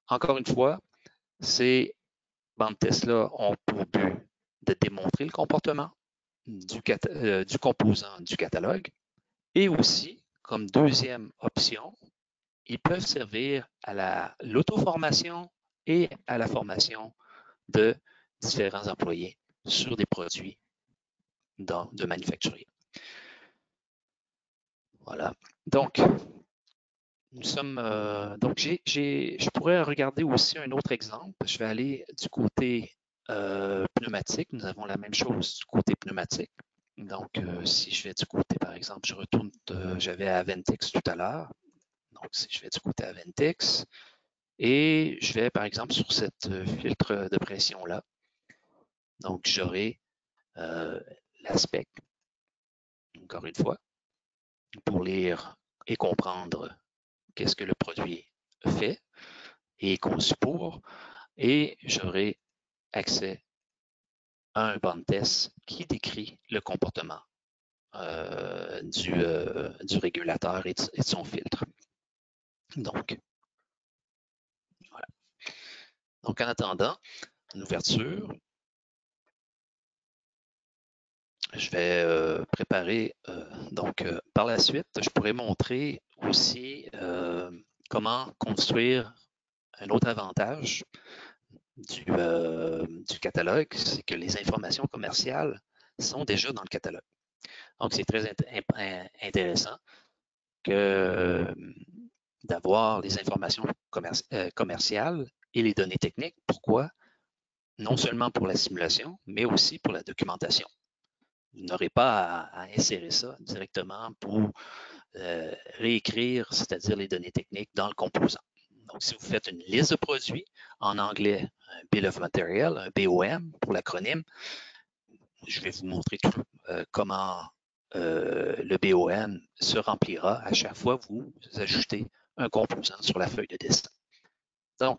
encore une fois, ces bandes tests-là ont pour but de démontrer le comportement du composant du catalogue et aussi, comme deuxième option, ils peuvent servir à l'auto-formation et à la formation de différents employés sur des produits de manufacturier. Voilà. Donc, je pourrais regarder aussi un autre exemple. Je vais aller du côté pneumatique. Nous avons la même chose du côté pneumatique. Donc, si je vais du côté, par exemple, je retourne, j'avais Aventix tout à l'heure. Donc, si je vais du côté Aventix et je vais, par exemple, sur cette filtre de pression-là. Donc, j'aurai l'aspect, encore une fois, pour lire et comprendre qu'est-ce que le produit fait et est conçu pour, et j'aurai accès à un banc de test qui décrit le comportement du régulateur et de son filtre. Donc, voilà. Donc, en attendant l'ouverture, je vais préparer, par la suite, je pourrais montrer aussi comment construire un autre avantage du catalogue, c'est que les informations commerciales sont déjà dans le catalogue. Donc, c'est très intéressant d'avoir les informations commerciales et les données techniques. Pourquoi? Non seulement pour la simulation, mais aussi pour la documentation. Vous n'aurez pas à insérer ça directement pour réécrire, c'est-à-dire les données techniques dans le composant. Donc, si vous faites une liste de produits, en anglais, un Bill of Material, un BOM pour l'acronyme, je vais vous montrer comment le BOM se remplira à chaque fois que vous ajoutez un composant sur la feuille de dessin. Donc,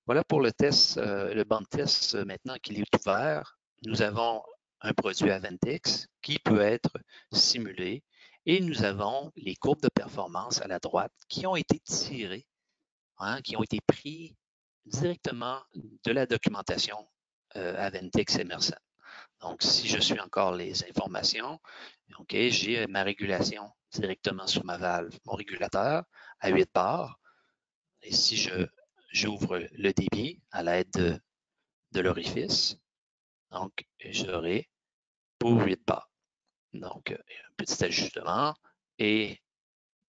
voilà pour le test, le banc de test maintenant qu'il est ouvert. Nous avons un produit Aventix qui peut être simulé et nous avons les courbes de performance à la droite qui ont été tirées, qui ont été pris directement de la documentation Aventix Emerson. Donc, si je suis encore les informations, OK, j'ai ma régulation directement sur ma valve, mon régulateur à 8 bars. Et si j'ouvre le débit à l'aide de l'orifice, donc j'aurai pour 8 bars. Donc, un petit ajustement et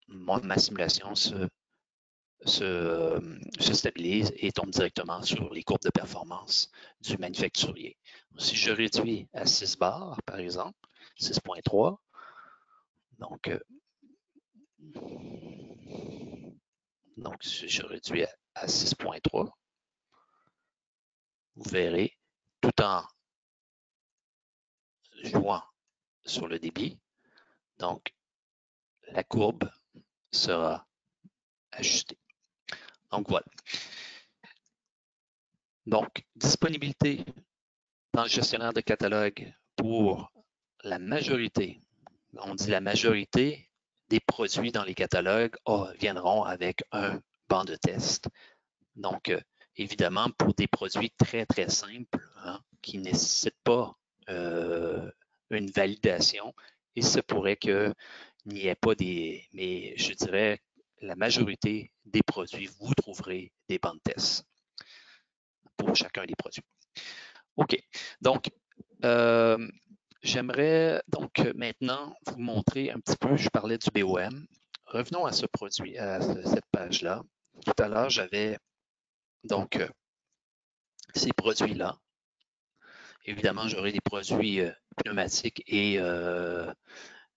ma simulation se stabilise et tombe directement sur les courbes de performance du manufacturier. Si je réduis à 6 bars, par exemple, 6.3, donc si je réduis à 6.3, vous verrez, tout en jouant sur le débit, donc la courbe sera ajustée. Donc voilà. Donc, disponibilité dans le gestionnaire de catalogue pour la majorité, on dit la majorité des produits dans les catalogues viendront avec un banc de test. Donc, évidemment, pour des produits très, très simples, qui ne nécessitent pas une validation, il se pourrait qu'il n'y ait pas mais je dirais, la majorité des produits, vous trouverez des bancs de test pour chacun des produits. OK. Donc, j'aimerais donc maintenant vous montrer un petit peu, je parlais du BOM. Revenons à ce produit, à cette page-là. Tout à l'heure, j'avais donc ces produits-là. Évidemment, j'aurai des produits pneumatiques et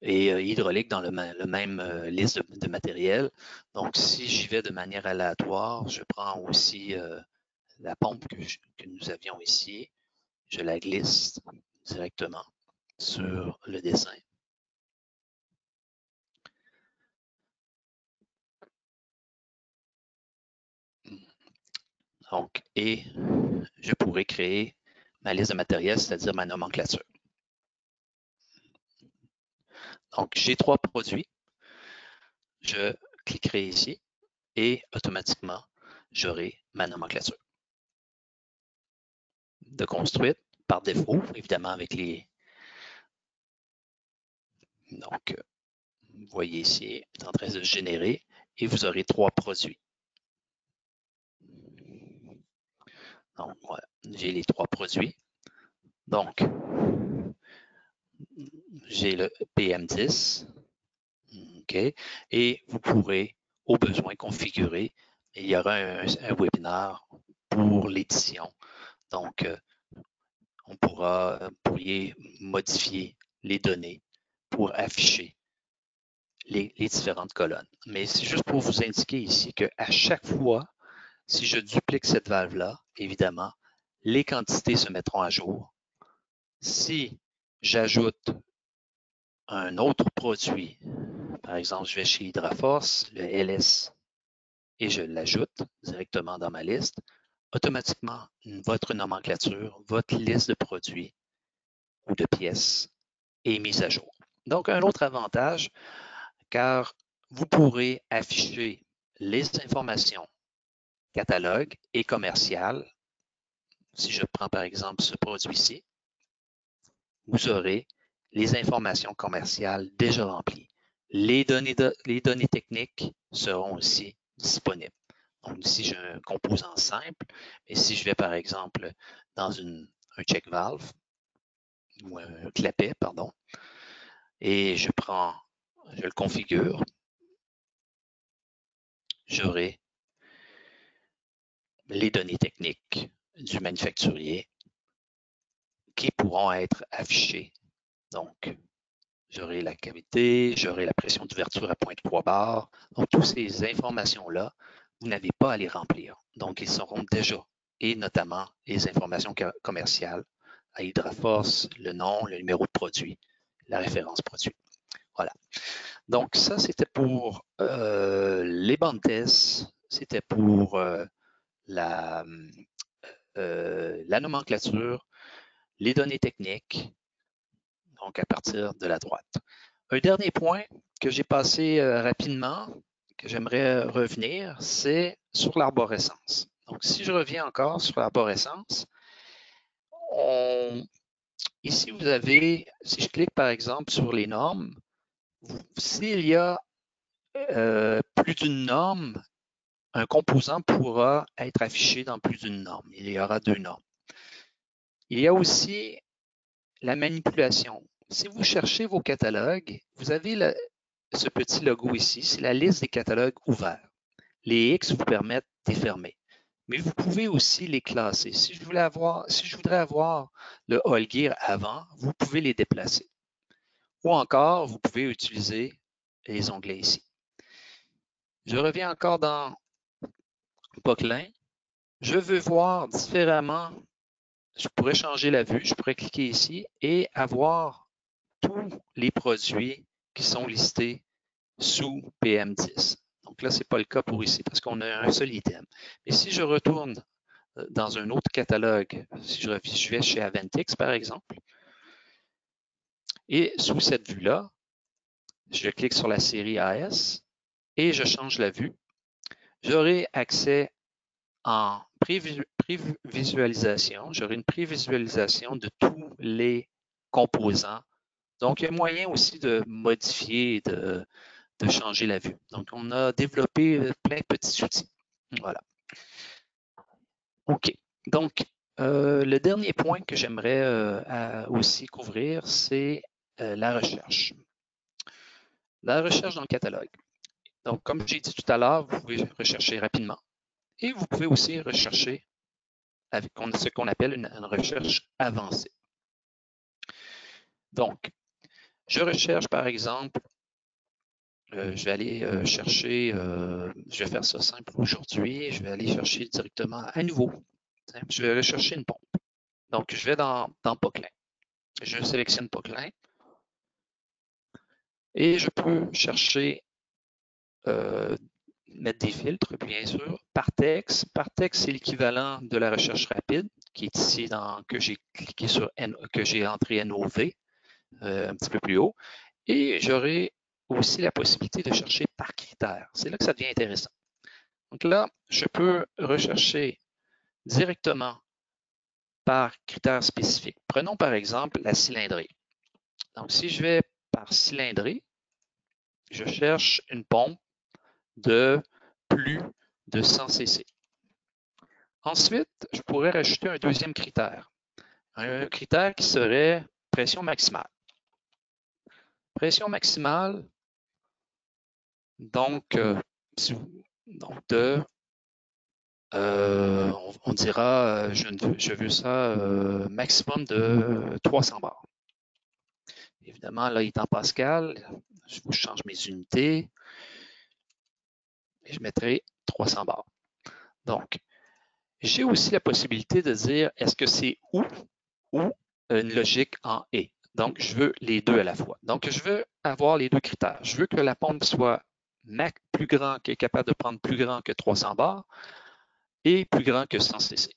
hydrauliques dans le même liste de matériel. Donc, si j'y vais de manière aléatoire, je prends aussi la pompe que nous avions ici. Je la glisse directement sur le dessin. Donc, et je pourrais créer ma liste de matériel, c'est-à-dire ma nomenclature. Donc, j'ai 3 produits. Je cliquerai ici et automatiquement, j'aurai ma nomenclature de construite par défaut, évidemment avec les... Donc, vous voyez ici, c'est en train de se générer et vous aurez 3 produits. Donc, voilà, j'ai les 3 produits. Donc, j'ai le PM10, OK, et vous pourrez, au besoin, configurer. Il y aura un webinaire pour l'édition. Donc, vous pourriez modifier les données pour afficher les différentes colonnes. Mais c'est juste pour vous indiquer ici qu'à chaque fois, si je duplique cette valve-là, évidemment, les quantités se mettront à jour. Si j'ajoute un autre produit, par exemple, je vais chez Hydraforce, le LS, et je l'ajoute directement dans ma liste, automatiquement, votre nomenclature, votre liste de produits ou de pièces est mise à jour. Donc, un autre avantage, car vous pourrez afficher les informations catalogue et commercial. Si je prends par exemple ce produit-ci, vous aurez les informations commerciales déjà remplies. Les données techniques seront aussi disponibles. Donc ici, j'ai un composant simple, et si je vais par exemple dans un check valve, ou un clapet, pardon, et je le configure, j'aurai les données techniques du manufacturier qui pourront être affichées. Donc, j'aurai la cavité, j'aurai la pression d'ouverture à 0,3 bar. Donc, toutes ces informations-là, vous n'avez pas à les remplir. Donc, ils seront déjà, et notamment les informations commerciales à Hydraforce, le nom, le numéro de produit, la référence produit. Voilà. Donc, ça, c'était pour les bandes tests, c'était pour la nomenclature, les données techniques, donc à partir de la droite. Un dernier point que j'ai passé rapidement, que j'aimerais revenir, c'est sur l'arborescence. Donc, si je reviens encore sur l'arborescence, ici vous avez, si je clique par exemple sur les normes, s'il y a plus d'une norme, un composant pourra être affiché dans plus d'une norme. Il y aura 2 normes. Il y a aussi la manipulation. Si vous cherchez vos catalogues, vous avez ce petit logo ici, c'est la liste des catalogues ouverts. Les X vous permettent de les fermer. Mais vous pouvez aussi les classer. Si je voudrais avoir le All Gear avant, vous pouvez les déplacer. Ou encore, vous pouvez utiliser les onglets ici. Je reviens encore dans Poquelin. Je veux voir différemment. Je pourrais changer la vue. Je pourrais cliquer ici et avoir tous les produits qui sont listés sous PM10. Donc là, ce n'est pas le cas pour ici parce qu'on a un seul item. Mais si je retourne dans un autre catalogue, si je vais chez Aventix par exemple, et sous cette vue-là, je clique sur la série AS et je change la vue, j'aurai accès en prévisualisation, j'aurai une prévisualisation de tous les composants. Donc, il y a moyen aussi de modifier, de changer la vue. Donc, on a développé plein de petits outils. Voilà. OK. Donc, le dernier point que j'aimerais aussi couvrir, c'est la recherche. La recherche dans le catalogue. Donc, comme j'ai dit tout à l'heure, vous pouvez rechercher rapidement et vous pouvez aussi rechercher avec ce qu'on appelle une recherche avancée. Donc, je recherche par exemple, je vais aller chercher, je vais faire ça simple aujourd'hui, je vais aller chercher directement à nouveau. Je vais rechercher une pompe. Donc, je vais dans Poquelin. Je sélectionne Poquelin et je peux chercher, mettre des filtres, bien sûr, par texte. Par texte, c'est l'équivalent de la recherche rapide qui est ici que j'ai cliqué sur, que j'ai entré NOV un petit peu plus haut. Et j'aurai aussi la possibilité de chercher par critère. C'est là que ça devient intéressant. Donc là, je peux rechercher directement par critère spécifique. Prenons par exemple la cylindrée. Donc si je vais par cylindrée, je cherche une pompe de plus de 100 cc. Ensuite, je pourrais rajouter un deuxième critère. Un critère qui serait pression maximale. Pression maximale, donc, on dira, je veux ça maximum de 300 bars. Évidemment, là, il est en Pascal. Je vous change mes unités. Et je mettrai 300 bars. Donc, j'ai aussi la possibilité de dire est-ce que c'est ou une logique en et. Donc, je veux les deux à la fois. Donc, je veux avoir les deux critères. Je veux que la pompe soit plus grand, qui est capable de prendre plus grand que 300 bars et plus grand que 100 cc.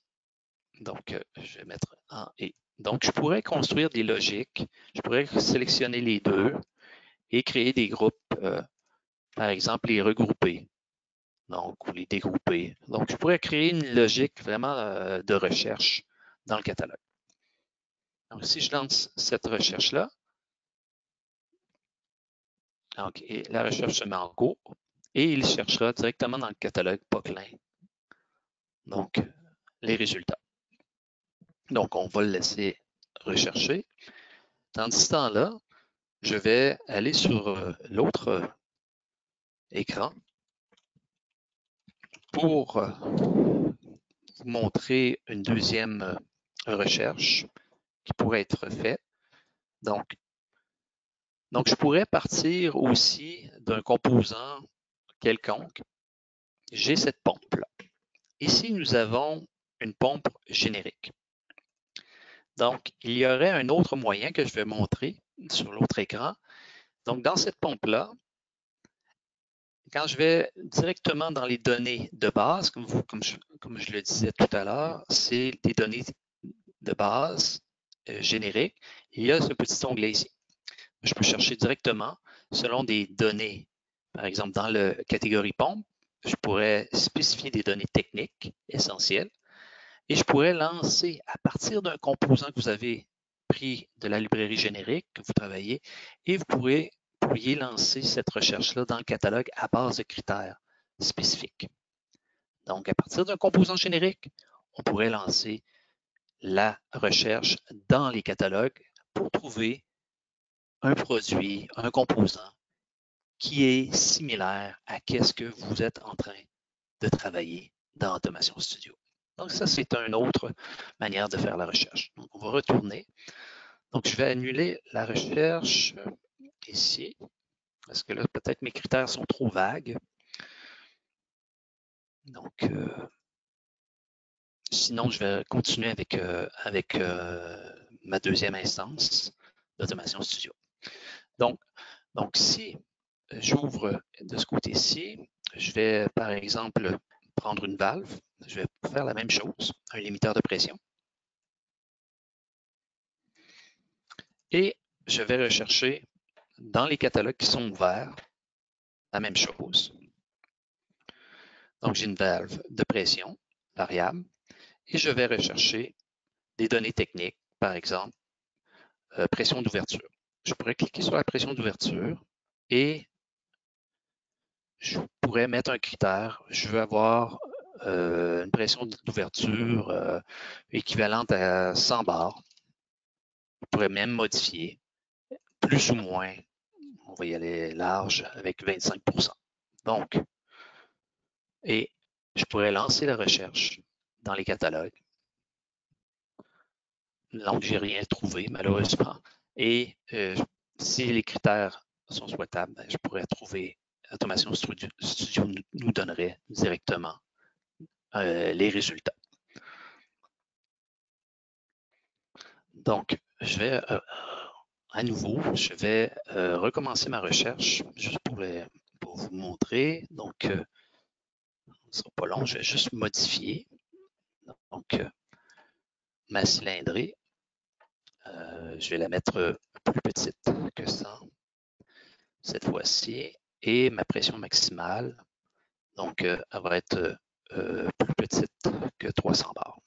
Donc, je vais mettre en et. Donc, je pourrais construire des logiques. Je pourrais sélectionner les deux et créer des groupes, par exemple, les regrouper. Donc, ou les dégrouper. Donc, je pourrais créer une logique vraiment de recherche dans le catalogue. Donc, si je lance cette recherche-là, donc, et la recherche se met en cours et il cherchera directement dans le catalogue Poquelin. Donc, les résultats. Donc, on va le laisser rechercher. Dans ce temps-là, je vais aller sur l'autre écran pour vous montrer une deuxième recherche qui pourrait être faite. Donc, je pourrais partir aussi d'un composant quelconque. J'ai cette pompe-là. Ici, nous avons une pompe générique. Donc, il y aurait un autre moyen que je vais montrer sur l'autre écran. Donc, dans cette pompe-là, quand je vais directement dans les données de base, comme je le disais tout à l'heure, c'est des données de base génériques. Il y a ce petit onglet ici. Je peux chercher directement selon des données. Par exemple, dans la catégorie pompe, je pourrais spécifier des données techniques essentielles et je pourrais lancer à partir d'un composant que vous avez pris de la librairie générique que vous travaillez et vous pourriez lancer cette recherche-là dans le catalogue à base de critères spécifiques. Donc, à partir d'un composant générique, on pourrait lancer la recherche dans les catalogues pour trouver un produit, un composant qui est similaire à ce que vous êtes en train de travailler dans Automation Studio. Donc ça, c'est une autre manière de faire la recherche. Donc on va retourner. Donc je vais annuler la recherche ici, parce que là, peut-être mes critères sont trop vagues. Donc, sinon, je vais continuer avec ma deuxième instance d'Automation Studio. Donc si j'ouvre de ce côté-ci, je vais, par exemple, prendre une valve. Je vais faire la même chose, un limiteur de pression. Et je vais rechercher dans les catalogues qui sont ouverts la même chose. Donc, j'ai une valve de pression variable et je vais rechercher des données techniques, par exemple, pression d'ouverture. Je pourrais cliquer sur la pression d'ouverture et je pourrais mettre un critère. Je veux avoir une pression d'ouverture équivalente à 100 bars. Je pourrais même modifier plus ou moins. On va y aller large avec 25%. Donc, et je pourrais lancer la recherche dans les catalogues. Donc, j'ai rien trouvé, malheureusement. Et si les critères sont souhaitables, je pourrais trouver Automation Studio nous donnerait directement les résultats. Donc, je vais à nouveau, je vais recommencer ma recherche juste pour vous montrer. Donc, ce ne sera pas long, je vais juste modifier. Donc, ma cylindrée, je vais la mettre plus petite que ça. cette fois-ci, et ma pression maximale, donc elle va être plus petite que 300 bars.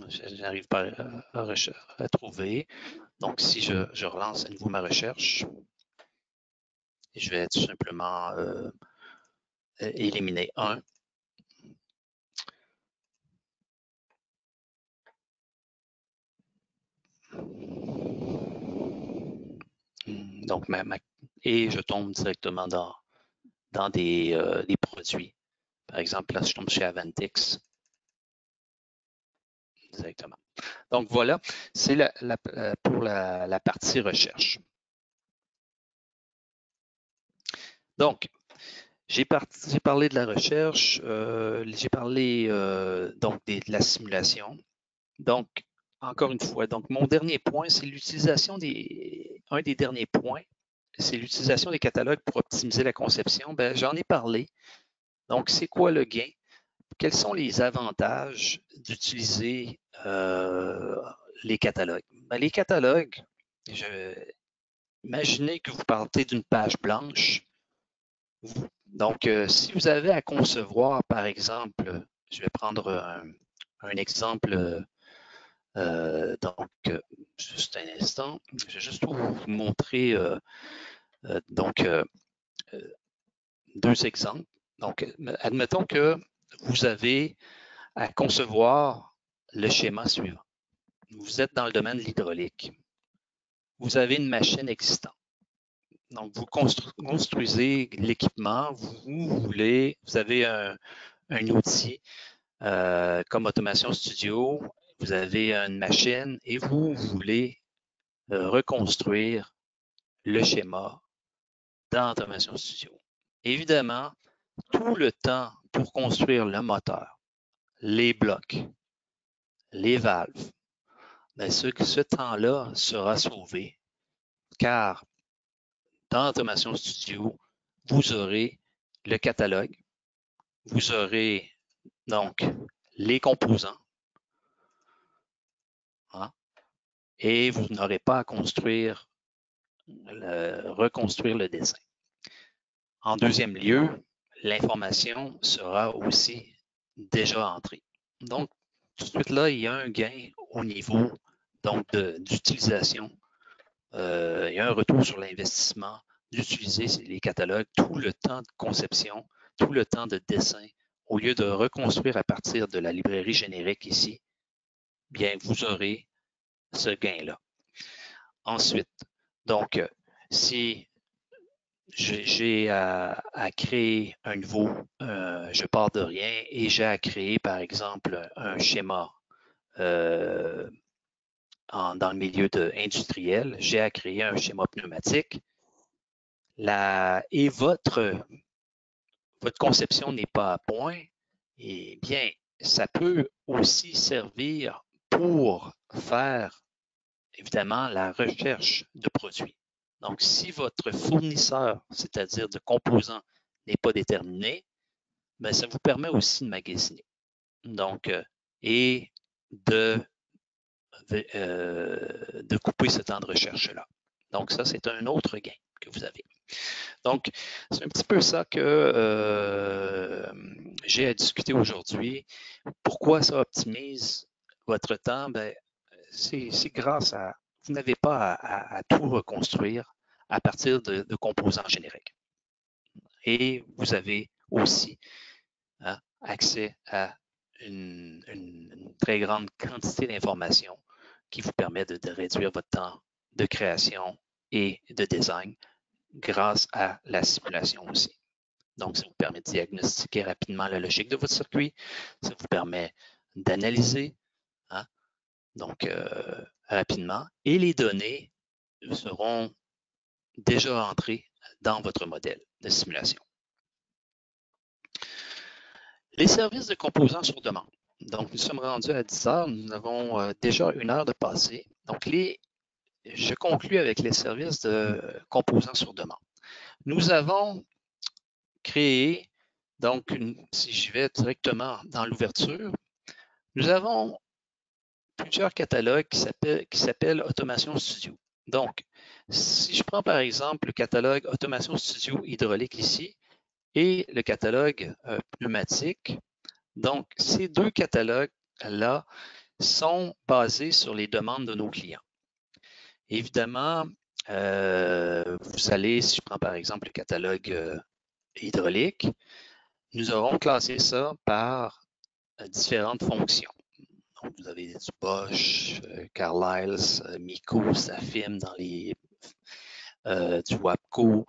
Je n'arrive pas à trouver. Donc, si je relance à nouveau ma recherche, je vais tout simplement éliminer 1. Donc, et je tombe directement dans des produits. Par exemple, là, je tombe chez Avantix directement. Donc, voilà, c'est pour la partie recherche. Donc, j'ai parlé de la recherche, j'ai parlé donc de la simulation. Donc, encore une fois, donc mon dernier point, c'est l'utilisation un des derniers points, c'est l'utilisation des catalogues pour optimiser la conception. Ben, j'en ai parlé. Donc, c'est quoi le gain? Quels sont les avantages d'utiliser les catalogues? Ben, les catalogues, imaginez que vous partez d'une page blanche. Donc, si vous avez à concevoir, par exemple, je vais prendre un exemple, donc, juste un instant, je vais juste vous montrer donc deux exemples. Donc, admettons que vous avez à concevoir le schéma suivant. Vous êtes dans le domaine de l'hydraulique. Vous avez une machine existante. Donc, vous construisez l'équipement, vous avez un outil comme Automation Studio, vous avez une machine et vous voulez reconstruire le schéma dans Automation Studio. Évidemment, tout le temps pour construire le moteur, les blocs, les valves, bien, ce temps-là sera sauvé car dans Automation Studio, vous aurez le catalogue, vous aurez donc les composants, hein, et vous n'aurez pas à reconstruire le dessin. En deuxième lieu, l'information sera aussi déjà entrée. Donc, tout de suite là, il y a un gain au niveau d'utilisation. Il y a un retour sur l'investissement d'utiliser les catalogues, tout le temps de conception, tout le temps de dessin, au lieu de reconstruire à partir de la librairie générique ici, bien, vous aurez ce gain-là. Ensuite, donc, si j'ai à créer un nouveau, je pars de rien et j'ai à créer, par exemple, un schéma dans le milieu industriel, j'ai à créer un schéma pneumatique. Et votre conception n'est pas à point, eh bien, ça peut aussi servir pour faire, évidemment, la recherche de produits. Donc, si votre fournisseur, c'est-à-dire de composants, n'est pas déterminé, bien, ça vous permet aussi de magasiner. Donc, et de couper ce temps de recherche-là. Donc, ça, c'est un autre gain que vous avez. Donc, c'est un petit peu ça que j'ai à discuter aujourd'hui. Pourquoi ça optimise votre temps? Ben, c'est grâce à, vous n'avez pas à tout reconstruire à partir de composants génériques. Et vous avez aussi accès à une très grande quantité d'informations qui vous permet de réduire votre temps de création et de design grâce à la simulation aussi. Donc, ça vous permet de diagnostiquer rapidement la logique de votre circuit. Ça vous permet d'analyser, donc rapidement. Et les données seront déjà entrées dans votre modèle de simulation. Les services de composants sur demande. Donc, nous sommes rendus à 10 heures. Nous avons déjà 1 heure de passé. Donc, je conclus avec les services de composants sur demande. Nous avons créé, donc, si je vais directement dans l'ouverture, nous avons plusieurs catalogues qui s'appellent Automation Studio. Donc, si je prends par exemple le catalogue Automation Studio hydraulique ici et le catalogue pneumatique, donc ces deux catalogues-là sont basés sur les demandes de nos clients. Évidemment, vous allez, si je prends par exemple le catalogue hydraulique, nous aurons classé ça par différentes fonctions. Donc, vous avez du Bosch, Carlisle, Mico, Safim dans les du WAPCO.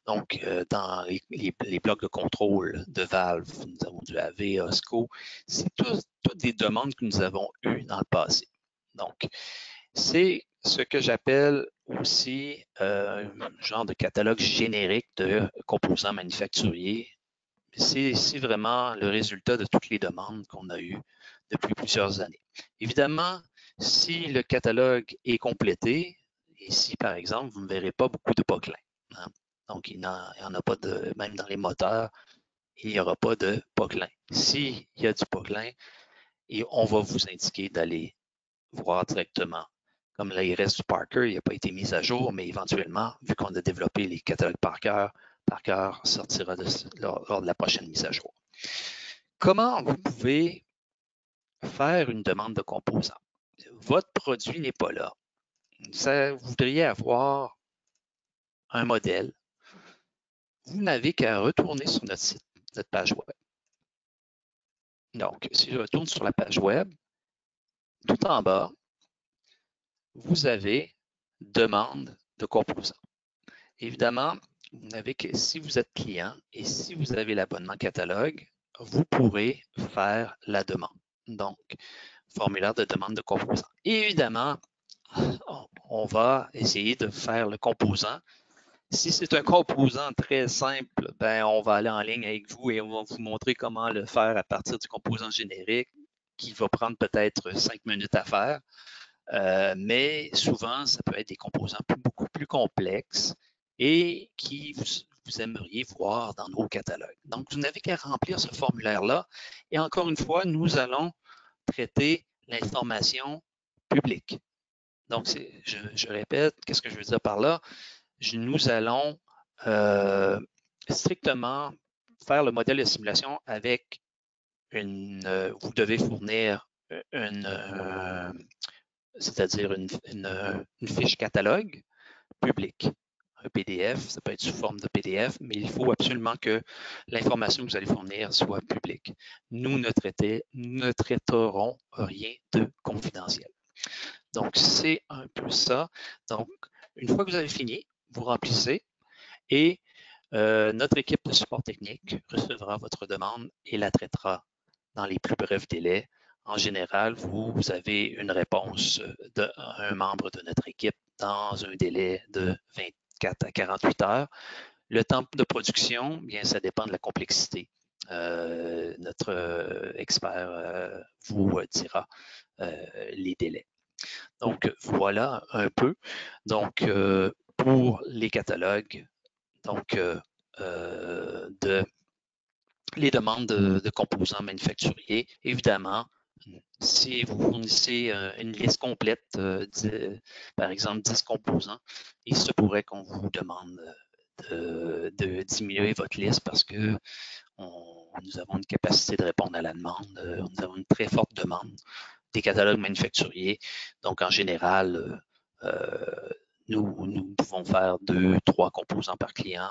Donc, dans les blocs de contrôle de valves, nous avons du AV, OSCO. C'est toutes des demandes que nous avons eues dans le passé. Donc, c'est ce que j'appelle aussi un genre de catalogue générique de composants manufacturiers. C'est vraiment le résultat de toutes les demandes qu'on a eues depuis plusieurs années. Évidemment, si le catalogue est complété, ici par exemple, vous ne verrez pas beaucoup de poquelins. Hein? Donc, il n'y en a pas de, même dans les moteurs, il n'y aura pas de poquelin. S'il y a du poquelin, et on va vous indiquer d'aller voir directement. Comme l'ARS du Parker, il n'a pas été mis à jour, mais éventuellement, vu qu'on a développé les catalogues Parker sortira lors de la prochaine mise à jour. Comment vous pouvez faire une demande de composants? Votre produit n'est pas là. Vous voudriez avoir un modèle. Vous n'avez qu'à retourner sur notre site, notre page web. Donc, si je retourne sur la page web, tout en bas, vous avez demande de composants. Évidemment, si vous êtes client et si vous avez l'abonnement catalogue, vous pourrez faire la demande. Donc, formulaire de demande de composants. Évidemment, on va essayer de faire le composant. Si c'est un composant très simple, ben, on va aller en ligne avec vous et on va vous montrer comment le faire à partir du composant générique qui va prendre peut-être 5 minutes à faire. Mais souvent, ça peut être des composants beaucoup plus complexes et qui vous aimeriez voir dans nos catalogues. Donc, vous n'avez qu'à remplir ce formulaire-là. Et encore une fois, nous allons traiter l'information publique. Donc, je répète, qu'est-ce que je veux dire par là? Nous allons strictement faire le modèle de simulation avec vous devez fournir c'est-à-dire une fiche catalogue publique, un PDF, ça peut être sous forme de PDF, mais il faut absolument que l'information que vous allez fournir soit publique. Nous ne traiterons rien de confidentiel. Donc, c'est un peu ça. Donc, une fois que vous avez fini, vous remplissez et notre équipe de support technique recevra votre demande et la traitera dans les plus brefs délais. En général, vous avez une réponse d'un membre de notre équipe dans un délai de 24 à 48 heures. Le temps de production, bien, ça dépend de la complexité. Notre expert vous dira les délais. Donc, voilà un peu. Donc, pour les catalogues, donc, les demandes de composants manufacturiers. Évidemment, si vous fournissez une liste complète, par exemple 10 composants, il se pourrait qu'on vous demande de diminuer votre liste parce que nous avons une capacité de répondre à la demande. Nous avons une très forte demande des catalogues manufacturiers. Donc, en général, nous pouvons faire 2, 3 composants par client,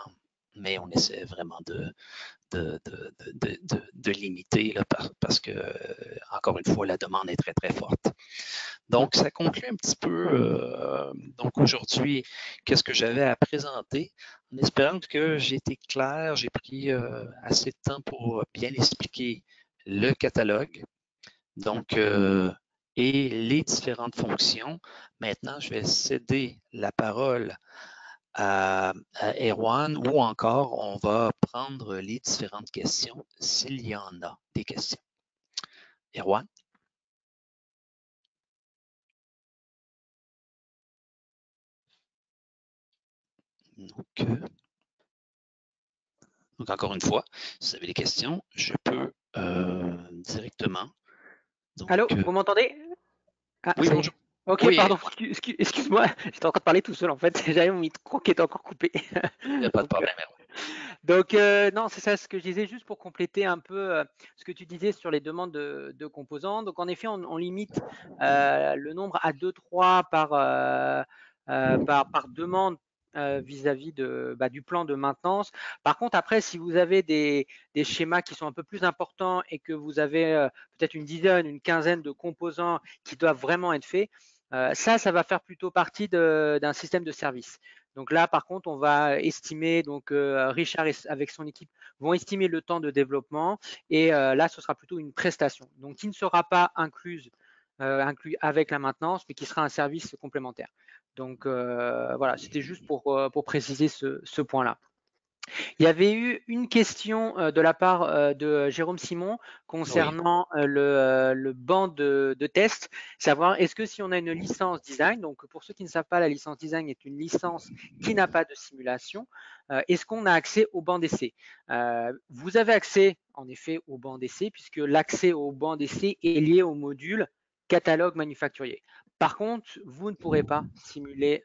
mais on essaie vraiment de limiter là, parce que, encore une fois, la demande est très, très forte. Donc, ça conclut un petit peu. Donc, aujourd'hui, qu'est-ce que j'avais à présenter? En espérant que j'ai été clair, j'ai pris assez de temps pour bien expliquer le catalogue. Donc, et les différentes fonctions. Maintenant, je vais céder la parole à Erwan ou encore on va prendre les différentes questions s'il y en a des questions. Erwan? Donc, encore une fois, si vous avez des questions, je peux directement. Donc, allô, vous m'entendez? Ah, Oui, ça y est. bonjour. Ok, Oui, pardon, excuse-moi, j'étais en train de parler tout seul en fait. J'avais mon micro qui était encore coupé. il n'y a pas de Donc, problème. non, c'est ça ce que je disais, juste pour compléter un peu ce que tu disais sur les demandes de composants. Donc, en effet, on limite le nombre à 2-3 par demande vis-à-vis du plan de maintenance. Par contre, après, si vous avez des schémas qui sont un peu plus importants et que vous avez peut-être une dizaine, une quinzaine de composants qui doivent vraiment être faits, ça va faire plutôt partie d'un système de service. Donc là, par contre, on va estimer, donc Richard avec son équipe vont estimer le temps de développement et là, ce sera plutôt une prestation, donc qui ne sera pas inclus inclus avec la maintenance, mais qui sera un service complémentaire. Donc voilà, c'était juste pour préciser ce point-là. Il y avait eu une question de la part de Jérôme Simon Oui, concernant le banc de test, savoir est-ce que si on a une licence design, donc pour ceux qui ne savent pas, la licence design est une licence qui n'a pas de simulation, est-ce qu'on a accès au banc d'essai? Vous avez accès en effet au banc d'essai puisque l'accès au banc d'essai est lié au module catalogue manufacturier. Par contre, vous ne pourrez pas simuler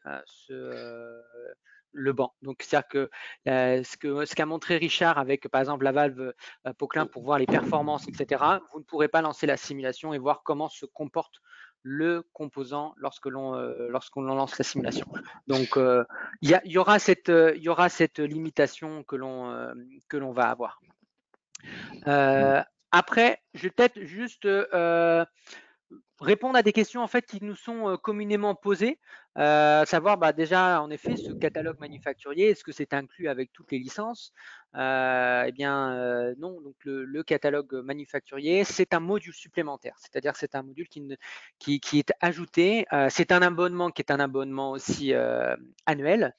le banc. Donc, c'est-à-dire que ce qu'a montré Richard avec, par exemple, la valve Poquelin pour voir les performances, etc., vous ne pourrez pas lancer la simulation et voir comment se comporte le composant lorsqu'on lance la simulation. Donc, il y aura cette limitation que l'on va avoir. Après, je vais peut-être juste répondre à des questions en fait qui nous sont communément posées, savoir déjà en effet ce catalogue manufacturier, est-ce que c'est inclus avec toutes les licences? Eh bien non, donc le catalogue manufacturier c'est un module supplémentaire, c'est-à-dire c'est un module qui est ajouté, c'est un abonnement qui est un abonnement aussi annuel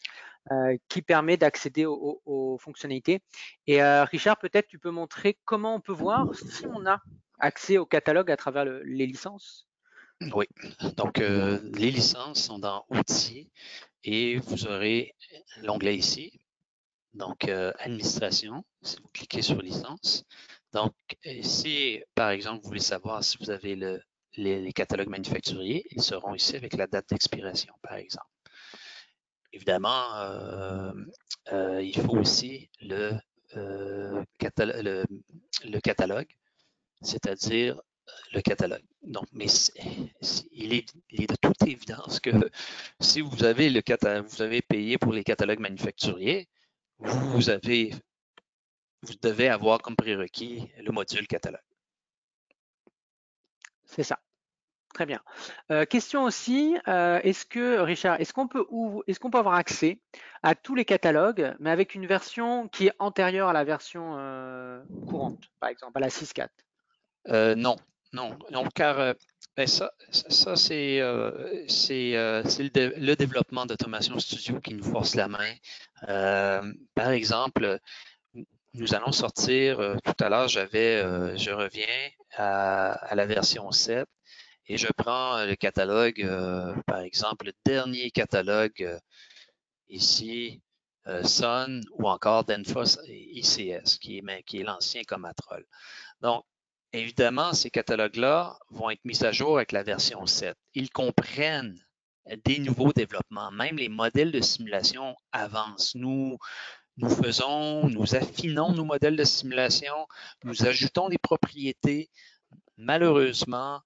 qui permet d'accéder aux fonctionnalités. Et Richard, peut-être tu peux montrer comment on peut voir si on a accès au catalogue à travers les licences. oui. Donc, les licences sont dans Outils et vous aurez l'onglet ici. Donc, Administration, si vous cliquez sur Licence. Donc, si, par exemple, vous voulez savoir si vous avez les catalogues manufacturiers, ils seront ici avec la date d'expiration, par exemple. Évidemment, il faut aussi le catalogue, c'est-à-dire le catalogue. Donc, mais il est de toute évidence que si vous avez vous avez payé pour les catalogues manufacturiers, vous devez avoir comme prérequis le module catalogue. C'est ça. Très bien. Question aussi, est-ce que Richard, est-ce qu'on peut avoir accès à tous les catalogues, mais avec une version qui est antérieure à la version courante, par exemple à la 6.4? Non, non, car ben ça c'est le développement d'Automation Studio qui nous force la main. Par exemple, nous allons sortir, tout à l'heure, je reviens à la version 7 et je prends le catalogue, par exemple, le dernier catalogue ici, Sun ou encore Denfos ICS, qui est l'ancien Comatrol. Donc, évidemment, ces catalogues-là vont être mis à jour avec la version 7. Ils comprennent des nouveaux développements. Même les modèles de simulation avancent. Nous affinons nos modèles de simulation, nous ajoutons des propriétés. Malheureusement,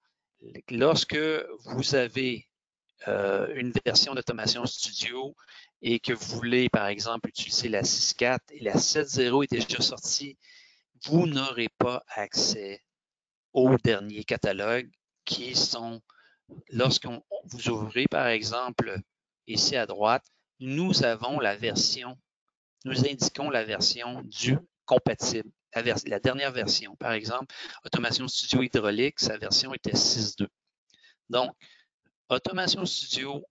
lorsque vous avez une version d'Automation Studio et que vous voulez, par exemple, utiliser la 6.4 et la 7.0 est déjà sortie, vous n'aurez pas accès aux derniers catalogues qui sont, lorsqu'on vous ouvrez, par exemple, ici à droite, nous avons la version, nous indiquons la version du compatible, la dernière version. Par exemple, Automation Studio Hydraulique, sa version était 6.2. Donc, Automation Studio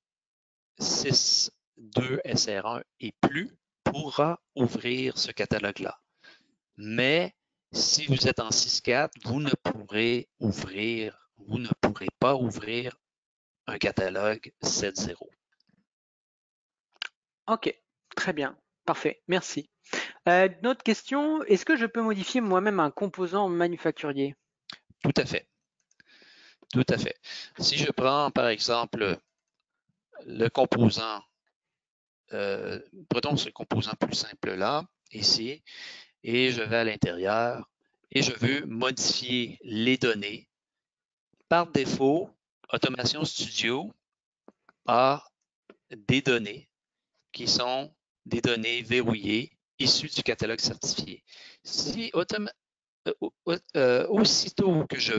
6.2 SR1 et plus pourra ouvrir ce catalogue-là. Mais si vous êtes en 6.4, vous ne pourrez pas ouvrir un catalogue 7.0. Ok, très bien, parfait, merci. Une autre question, est-ce que je peux modifier moi-même un composant manufacturier? Tout à fait. Tout à fait. Si je prends, par exemple, le composant, prenons ce composant plus simple là, ici, et je vais à l'intérieur et je veux modifier les données. Par défaut, Automation Studio a des données qui sont des données verrouillées issues du catalogue certifié. Si aussitôt que je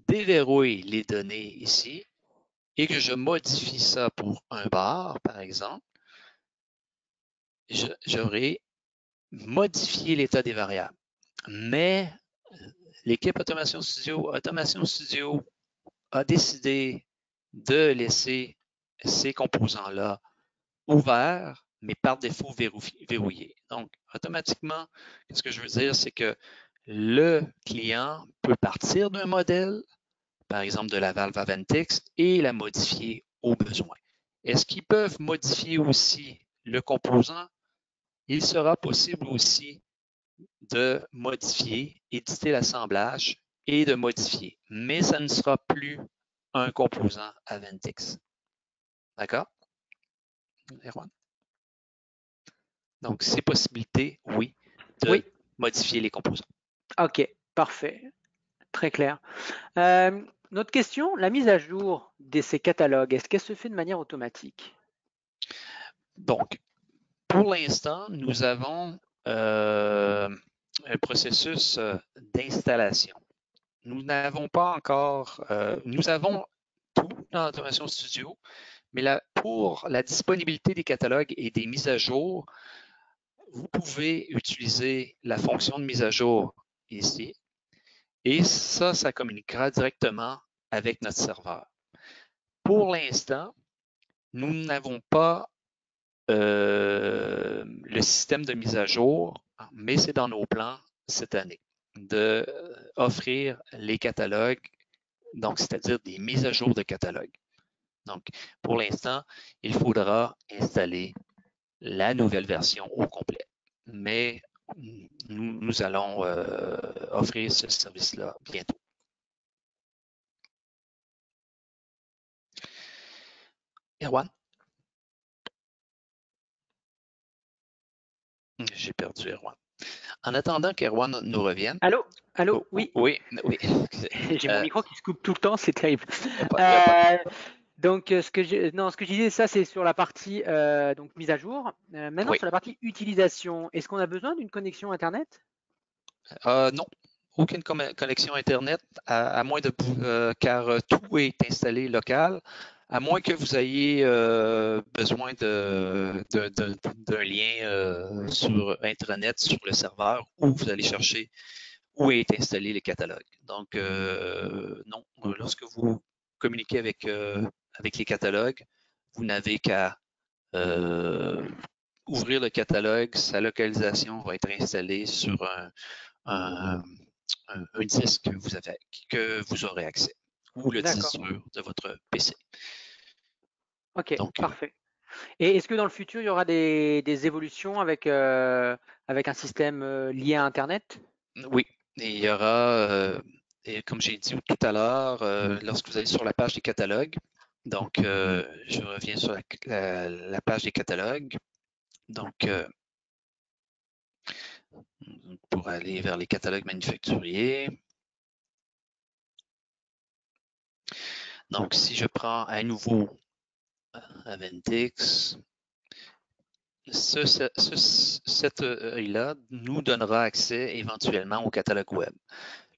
déverrouille les données ici et que je modifie ça pour un bar, par exemple, j'aurai modifié l'état des variables. Mais l'équipe Automation Studio a décidé de laisser ces composants-là ouverts, mais par défaut verrouillés. Donc, automatiquement, ce que je veux dire, c'est que le client peut partir d'un modèle, par exemple de la valve Aventix, et la modifier au besoin. Est-ce qu'ils peuvent modifier aussi le composant? Il sera possible aussi de modifier, éditer l'assemblage et de modifier, mais ça ne sera plus un composant Aventix. D'accord, Erwan? Donc, ces possibilités, oui, de modifier les composants. OK, parfait. Très clair. Notre question, la mise à jour de ces catalogues, est-ce qu'elle se fait de manière automatique? Donc, pour l'instant, nous avons un processus d'installation. Nous n'avons pas encore, nous avons tout dans Automation Studio, mais pour la disponibilité des catalogues et des mises à jour, vous pouvez utiliser la fonction de mise à jour ici. Et ça communiquera directement avec notre serveur. Pour l'instant, nous n'avons pas le système de mise à jour, mais c'est dans nos plans cette année d'offrir les catalogues, donc c'est-à-dire des mises à jour de catalogues. Donc, pour l'instant, il faudra installer la nouvelle version au complet. Mais nous allons offrir ce service-là bientôt. Erwan? J'ai perdu Erwan. En attendant qu'Erwan nous revienne. Allô? Allô? Oui. Oui. J'ai mon micro qui se coupe tout le temps, c'est terrible. Y a pas de Donc, ce que je disais, ça, c'est sur la partie donc mise à jour. Maintenant, Oui. sur la partie utilisation, est-ce qu'on a besoin d'une connexion Internet? Non, aucune connexion Internet, à moins de car tout est installé local, à moins que vous ayez besoin d'un lien sur Intranet, sur le serveur, où vous allez chercher où est installé les catalogues. Donc, non, lorsque vous communiquez avec les catalogues, vous n'avez qu'à ouvrir le catalogue, sa localisation va être installée sur un disque que vous aurez accès ou le disque dur de votre PC. OK, donc, parfait. Et est-ce que dans le futur, il y aura des évolutions avec un système lié à Internet? Oui, et il y aura, et comme j'ai dit tout à l'heure, lorsque vous allez sur la page des catalogues, donc je reviens sur la page des catalogues. Donc, pour aller vers les catalogues manufacturiers. Donc, si je prends à nouveau Aventix, cette œil-là nous donnera accès éventuellement au catalogue web.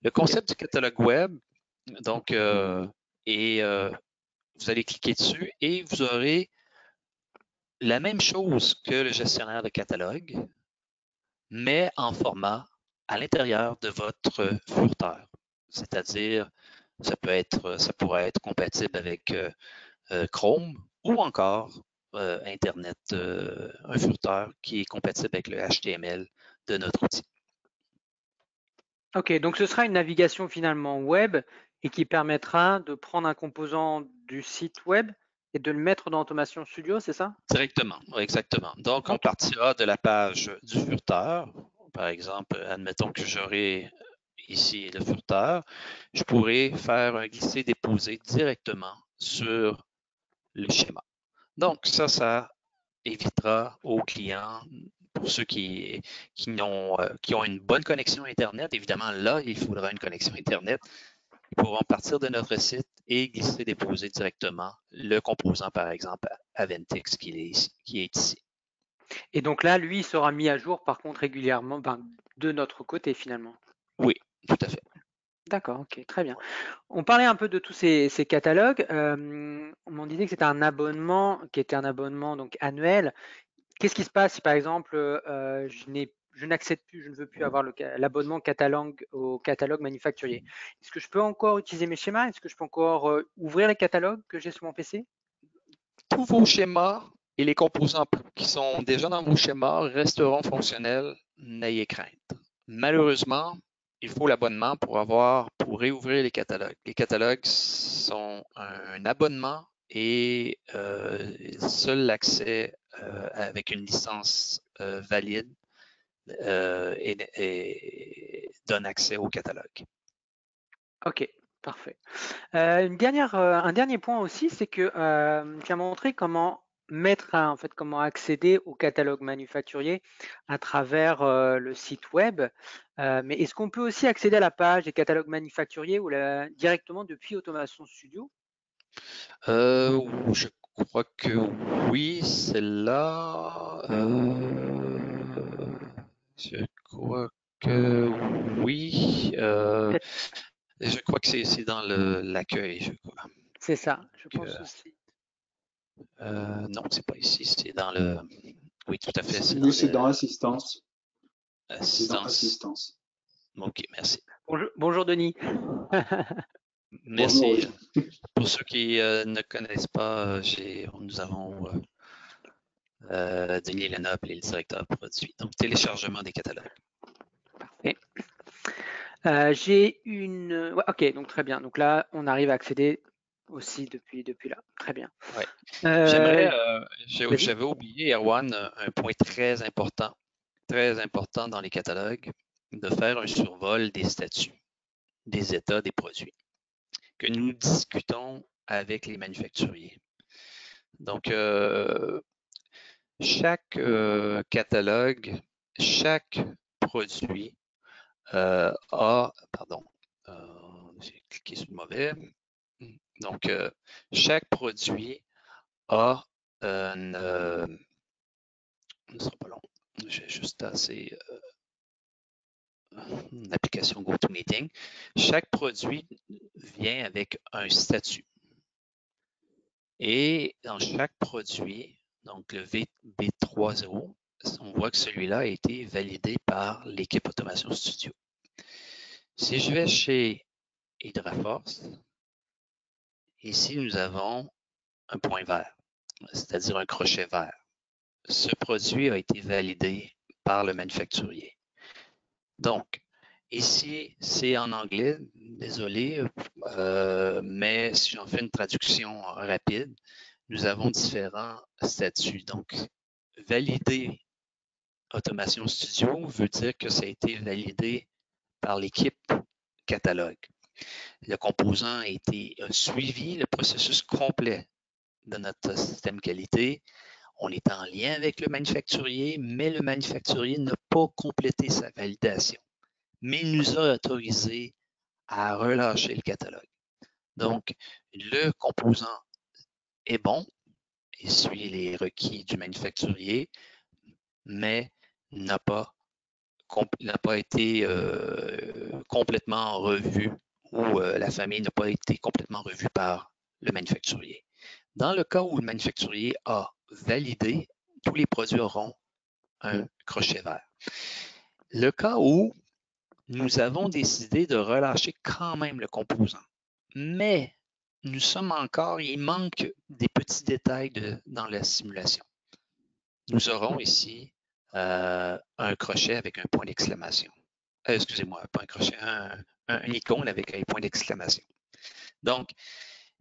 Le concept du catalogue web, donc, vous allez cliquer dessus et vous aurez la même chose que le gestionnaire de catalogue, mais en format à l'intérieur de votre furteur. C'est-à-dire, ça pourrait être compatible avec Chrome ou encore Internet, un furteur qui est compatible avec le HTML de notre outil. OK, donc ce sera une navigation finalement web et qui permettra de prendre un composant du site web et de le mettre dans Automation Studio, c'est ça? Directement, exactement. Donc, on partira de la page du furteur. Par exemple, admettons que j'aurai ici le furteur, je pourrais faire un glisser-déposer directement sur le schéma. Donc, ça évitera aux clients, pour ceux qui ont une bonne connexion Internet, évidemment, là, il faudra une connexion Internet. Ils pourront partir de notre site et glisser-déposer directement le composant, par exemple, Aventix qui est ici. Et donc là, lui, il sera mis à jour par contre régulièrement de notre côté finalement. Oui, tout à fait. D'accord, ok, très bien. On parlait un peu de tous ces catalogues. On m'en disait que c'était un abonnement qui était un abonnement donc annuel. Qu'est-ce qui se passe si par exemple je n'accède plus, je ne veux plus avoir l'abonnement catalogue au catalogue manufacturier? Est-ce que je peux encore utiliser mes schémas? Est-ce que je peux encore ouvrir les catalogues que j'ai sur mon PC? Tous vos schémas et les composants qui sont déjà dans vos schémas resteront fonctionnels, n'ayez crainte. Malheureusement, il faut l'abonnement pour réouvrir les catalogues. Les catalogues sont un abonnement et seul l'accès avec une licence valide donne accès au catalogue. Ok, parfait. Un dernier point aussi, c'est que tu as montré comment en fait, comment accéder au catalogue manufacturier à travers le site web. Mais est-ce qu'on peut aussi accéder à la page des catalogues manufacturiers directement depuis Automation Studio? Je crois que oui, c'est là. Je crois que oui. Je crois que c'est dans l'accueil, je crois. C'est ça, je Que, pense aussi. non, c'est pas ici, c'est dans le. Oui, tout à fait, c'est Oui, dans c'est dans assistance. C'est dans l'assistance. assistance. Ok, merci. Bonjour Denis. Bonjour. Merci. Pour ceux qui ne connaissent pas, nous avons Denis Lenoble et le directeur produit. Donc, téléchargement des catalogues. Parfait. Ouais, ok, donc très bien. Donc là, on arrive à accéder aussi depuis là. Très bien. Ouais. Euh, Vas-y. J'avais oublié, Erwan, un point très important dans les catalogues, de faire un survol des statuts, des états des produits, que nous discutons avec les manufacturiers. Donc, chaque catalogue, chaque produit pardon, j'ai cliqué sur le mauvais. Donc, chaque produit a une, ce ne sera pas long, j'ai juste assez une application GoToMeeting. Chaque produit vient avec un statut. Et dans chaque produit, donc le VB30, on voit que celui-là a été validé par l'équipe Automation Studio. Si je vais chez Hydraforce, ici nous avons un point vert, c'est-à-dire un crochet vert. Ce produit a été validé par le manufacturier. Donc, ici, c'est en anglais, désolé, mais si j'en fais une traduction rapide, nous avons différents statuts. Donc, valider Automation Studio veut dire que ça a été validé par l'équipe catalogue. Le composant a suivi le processus complet de notre système qualité. On est en lien avec le manufacturier, mais le manufacturier n'a pas complété sa validation, mais il nous a autorisé à relâcher le catalogue. Donc, le composant est bon, il suit les requis du manufacturier, mais n'a pas été complètement revu ou la famille n'a pas été complètement revue par le manufacturier. Dans le cas où le manufacturier a validé, tous les produits auront un crochet vert. Le cas où nous avons décidé de relâcher quand même le composant, mais il manque des petits détails dans la simulation. Nous aurons ici un crochet avec un point d'exclamation. Excusez-moi, pas un crochet, un icône avec un point d'exclamation. Donc,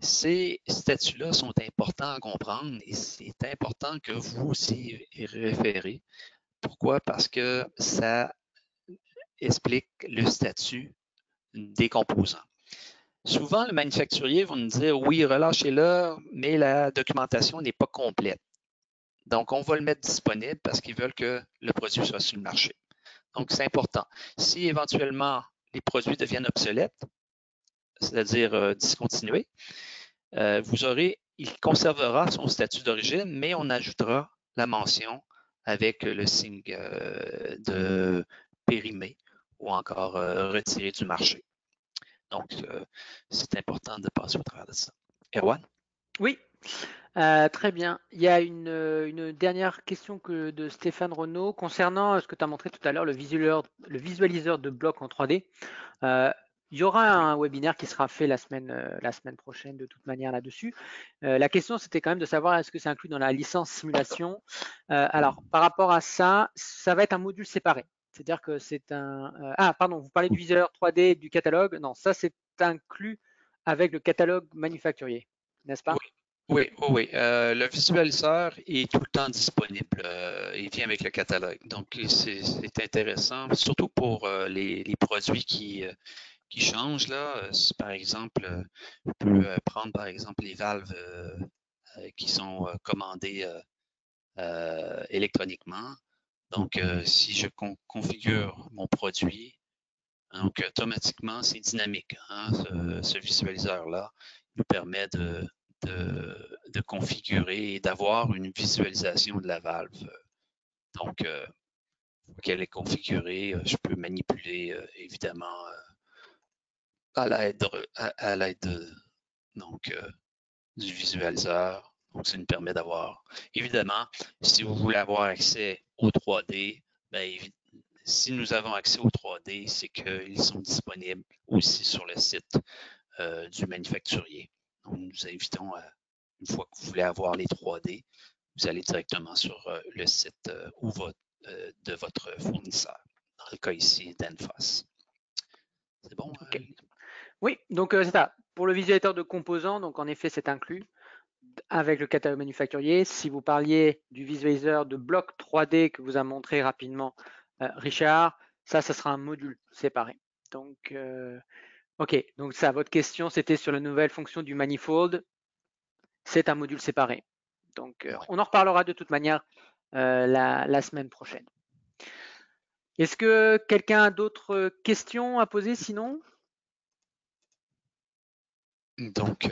ces statuts-là sont importants à comprendre et c'est important que vous aussi y référez. Pourquoi? Parce que ça explique le statut des composants. Souvent, le manufacturier va nous dire, oui, relâchez-le, mais la documentation n'est pas complète. Donc, on va le mettre disponible parce qu'ils veulent que le produit soit sur le marché. Donc, c'est important. Si éventuellement les produits deviennent obsolètes, c'est-à-dire discontinués, il conservera son statut d'origine, mais on ajoutera la mention avec le signe de périmé ou encore retiré du marché. Donc, c'est important de passer au travers de ça. Erwan? Oui, très bien. Il y a une dernière question de Stéphane Renaud concernant ce que tu as montré tout à l'heure, le visualiseur de blocs en 3D. Il y aura un webinaire qui sera fait la semaine prochaine de toute manière là-dessus. La question, c'était quand même de savoir est-ce que c'est inclus dans la licence simulation. Alors, par rapport à ça, ça va être un module séparé. C'est-à-dire que c'est un... ah, pardon, vous parlez du visualiseur 3D du catalogue. Non, ça, c'est inclus avec le catalogue manufacturier, n'est-ce pas? Oui. Le visualiseur est tout le temps disponible. Il vient avec le catalogue. Donc, c'est intéressant, surtout pour les produits qui changent. Là. Par exemple, on peut prendre par exemple les valves qui sont commandées électroniquement. Donc, si je configure mon produit, donc automatiquement, c'est dynamique. Hein, ce visualiseur-là nous permet de configurer et d'avoir une visualisation de la valve. Donc, une fois qu'elle est configurée, je peux manipuler évidemment à l'aide du visualiseur. Donc, ça nous permet d'avoir, évidemment, si vous voulez avoir accès au 3D, bien, si nous avons accès au 3D, c'est qu'ils sont disponibles aussi sur le site du manufacturier. Donc, nous invitons, une fois que vous voulez avoir les 3D, vous allez directement sur le site de votre fournisseur. Dans le cas ici d'Enphos. C'est bon? Okay. Oui, donc c'est ça. Pour le visualisateur de composants, donc en effet, c'est inclus avec le catalogue manufacturier. Si vous parliez du visualiseur de bloc 3D que vous a montré rapidement Richard, ça sera un module séparé. Donc, ok, donc ça, votre question, c'était sur la nouvelle fonction du manifold. C'est un module séparé. Donc, on en reparlera de toute manière la semaine prochaine. Est-ce que quelqu'un a d'autres questions à poser sinon? Donc,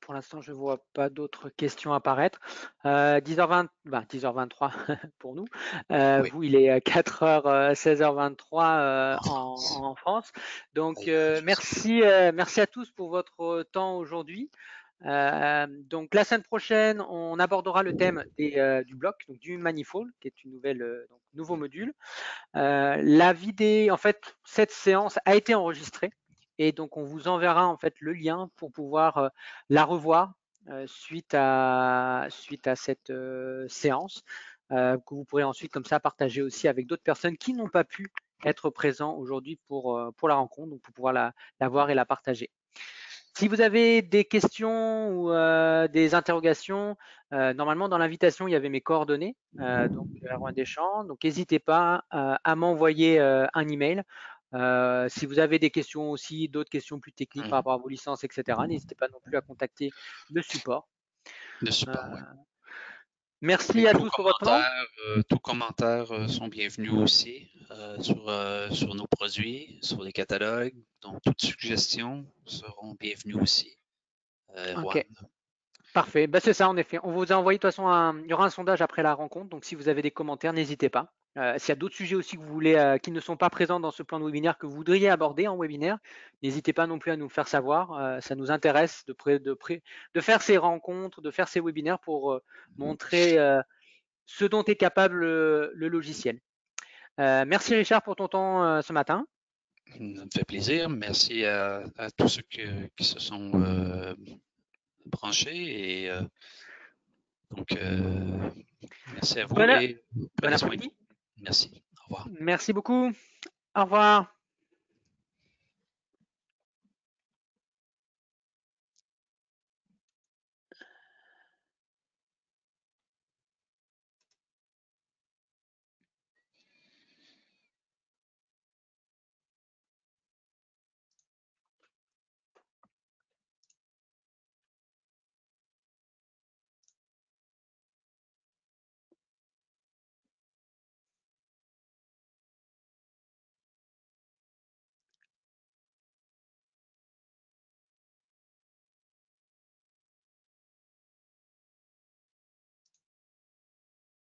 pour l'instant, je ne vois pas d'autres questions apparaître. 10h20, 10h23 pour nous. oui. Vous, il est 4h, 16h23 en France. Donc, merci à tous pour votre temps aujourd'hui. Donc, la semaine prochaine, on abordera le thème du bloc, donc du manifold, qui est une nouveau module. La vidéo, en fait, cette séance a été enregistrée. Et donc, on vous enverra en fait le lien pour pouvoir la revoir suite à cette séance que vous pourrez ensuite comme ça partager aussi avec d'autres personnes qui n'ont pas pu être présents aujourd'hui pour la rencontre, donc pour pouvoir la voir et la partager. Si vous avez des questions ou des interrogations, normalement dans l'invitation il y avait mes coordonnées, donc Erwan Deschamps, donc n'hésitez pas à m'envoyer un email. Si vous avez des questions aussi, d'autres questions plus techniques par rapport à vos licences, etc., n'hésitez pas non plus à contacter le support. Le support, oui. Merci à tous pour votre temps. Tous commentaires sont bienvenus aussi sur nos produits, sur les catalogues. Donc, toutes suggestions seront bienvenues aussi. Ok. Parfait, ben, c'est ça en effet. On vous a envoyé de toute façon il y aura un sondage après la rencontre, donc si vous avez des commentaires, n'hésitez pas. S'il y a d'autres sujets aussi que vous voulez, qui ne sont pas présents dans ce plan de webinaire que vous voudriez aborder en webinaire, n'hésitez pas non plus à nous faire savoir. Ça nous intéresse de faire ces rencontres, de faire ces webinaires pour montrer ce dont est capable le logiciel. Merci Richard pour ton temps ce matin. Ça me fait plaisir. Merci à tous ceux qui se sont branchés. Et donc, merci à vous. Bon après-midi. Merci. Au revoir. Merci beaucoup. Au revoir.